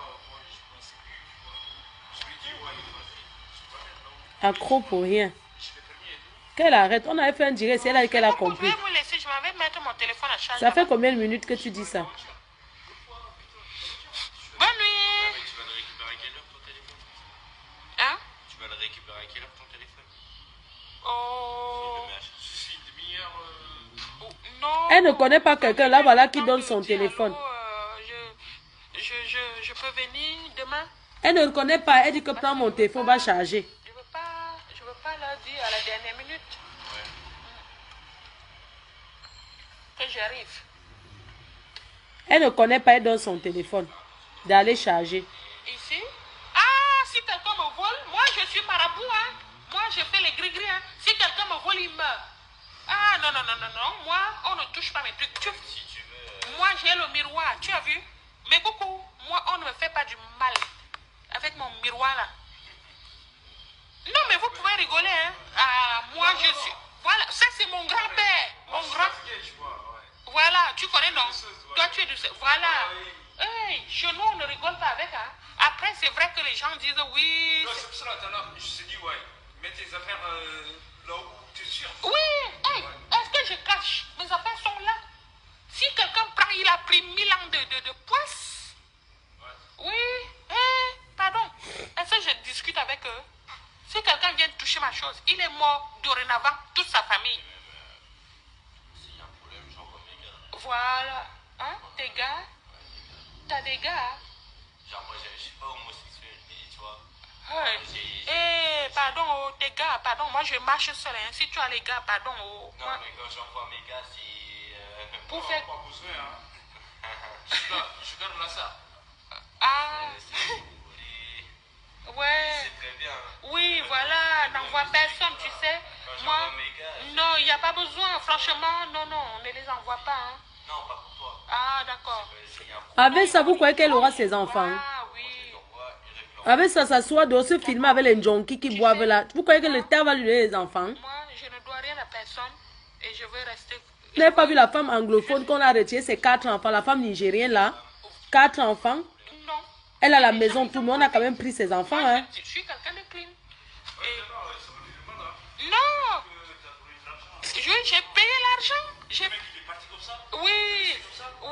Accro pour rien. Qu'elle arrête. On avait fait un direct, c'est là qu'elle a compris. Je vais vous laisser, je vais mettre mon téléphone à charge. Ça fait combien de minutes que tu dis ça? Bonne nuit. Tu vas le récupérer à quelle heure ton téléphone? Hein? Tu vas le récupérer à quelle heure ton téléphone? Oh. Une demi-heure. Non. Elle ne connaît pas quelqu'un là, voilà, qui donne son téléphone. Je peux venir demain. Elle ne le connaît pas. Elle dit que prends mon téléphone, va charger. Je veux pas leur dire à la dernière minute. Que j'arrive. Elle ne connaît pas. Elle donne son téléphone. D'aller charger. Ici? Ah, si quelqu'un me vole, moi je suis marabout, hein. Moi je fais les gris-gris, hein. Si quelqu'un me vole, il meurt. Ah, non. Moi, on ne touche pas mes trucs. Moi, j'ai le miroir. Tu as vu? Mais coucou, moi, on ne me fait pas du mal. Avec mon miroir, là. Non, mais vous pouvez rigoler, hein. Ah, moi, je suis... Voilà, ça, c'est mon grand-père. Mon grand... Voilà, tu connais, non? Toi, tu es de... Voilà. Hey, chez nous, on ne rigole pas avec, hein. Après, c'est vrai que les gens disent oui... C'est pour ça, tout à l'heure, je me suis dit, ouais, mets tes affaires là où tu es sûr. Oui, hey, est-ce que je cache? Mes affaires sont là. Si quelqu'un prend, il a pris 1000 ans de poisse. Ouais. Oui, pardon. Est-ce que je discute avec eux? Si quelqu'un vient toucher ma chose, il est mort dorénavant, toute sa famille. S'il y a un problème, j'envoie mes gars. Voilà. Hein, tes gars? T'as des gars? Genre, moi, je suis pas homosexuel, mais tu vois. Pardon, oh, tes gars, pardon, moi je marche seul. Hein. Si tu as les gars, pardon. Oh, non, moi... mais quand j'envoie mes gars, c'est. Pour faire. Pas besoin, hein. Je donne là ça. Ah. Ouais. C'est très bien. Oui, voilà, n'envoie personne, tu sais. Moi, non, il n'y a pas besoin, franchement, non, on ne les envoie pas. Hein. Non, pas pour toi. Ah, d'accord. Avec ça, vous croyez qu'elle aura ses enfants? Ah, oui. Avec ça, s'asseoir de se filmer avec les junkies qui boivent là. Vous croyez que le terre va lui donner les enfants? Moi, je ne dois rien à personne et je veux rester... Vous n'avez pas vu la femme anglophone qu'on a retiré ses 4 enfants, la femme nigérienne là? 4 enfants? Non. Elle a la maison, tout le monde a quand même pris ses enfants. Moi, hein. je suis quelqu'un de clean. Non. J'ai payé l'argent.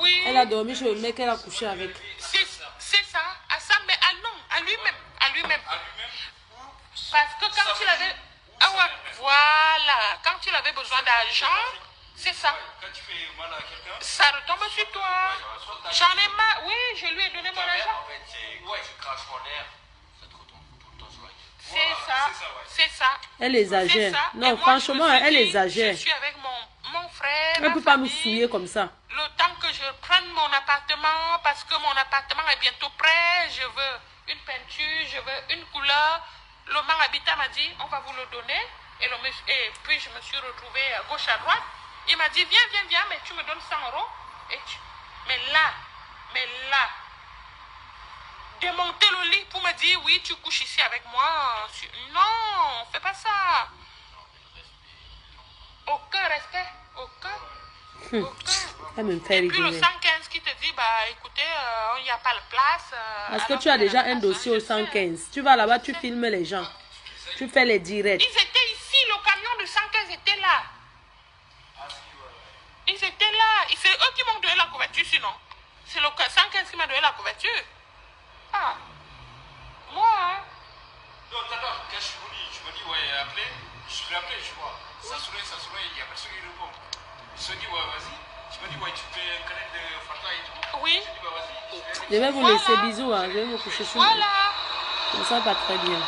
Oui. Elle a dormi chez le mec qu'elle a couché avec. C'est ça. À ça, mais à lui-même. Parce que quand il avait... Ah ouais, voilà. Quand il avait besoin d'argent, c'est ça. Quand tu fais mal à quelqu'un, ça retombe sur toi. J'en ai marre. Oui, je lui ai donné mon argent. En fait, c'est ouais, je crache mon air. Ça te retombe tout le temps sur la gueule. C'est ça. Elle exagère. Ça. Non, moi, franchement, elle exagère. Je suis avec mon frère. Elle ne peut pas nous souiller comme ça. Le temps que je prenne mon appartement, parce que mon appartement est bientôt prêt, je veux une peinture, je veux une couleur. Le man habitant m'a dit, on va vous le donner. Et puis je me suis retrouvée à gauche, à droite. Il m'a dit, viens, mais tu me donnes 100 €. Mais là, démonter le lit pour me dire oui, tu couches ici avec moi. Non, fais pas ça. Aucun respect. Aucun. Ça me fait Et puis le rigoler. 115 qui te dit, bah écoutez, il n'y a pas de place. Parce que alors tu as qu'il y a déjà la un place, dossier au je sais. 115. Tu vas là-bas, tu filmes les gens. Tu fais les directs. Ils étaient ici, le camion de 115 était là. Ils étaient là. C'est eux qui m'ont donné la couverture, sinon. C'est le 115 qui m'a donné la couverture. Ah. Moi, hein. Non, t'attends, quand je me dis, ouais, appelé, je vais appeler, je vois. Ça sourit, il n'y a personne qui répond. Je me dis, ouais, vas-y. Je me dis, ouais, tu peux connaître de Fanta et tout. Oui. Je dis, bah, vas-y. Je vais vous laisser bisous. Hein. Je vais me coucher sur Voilà. Je me sens pas très bien.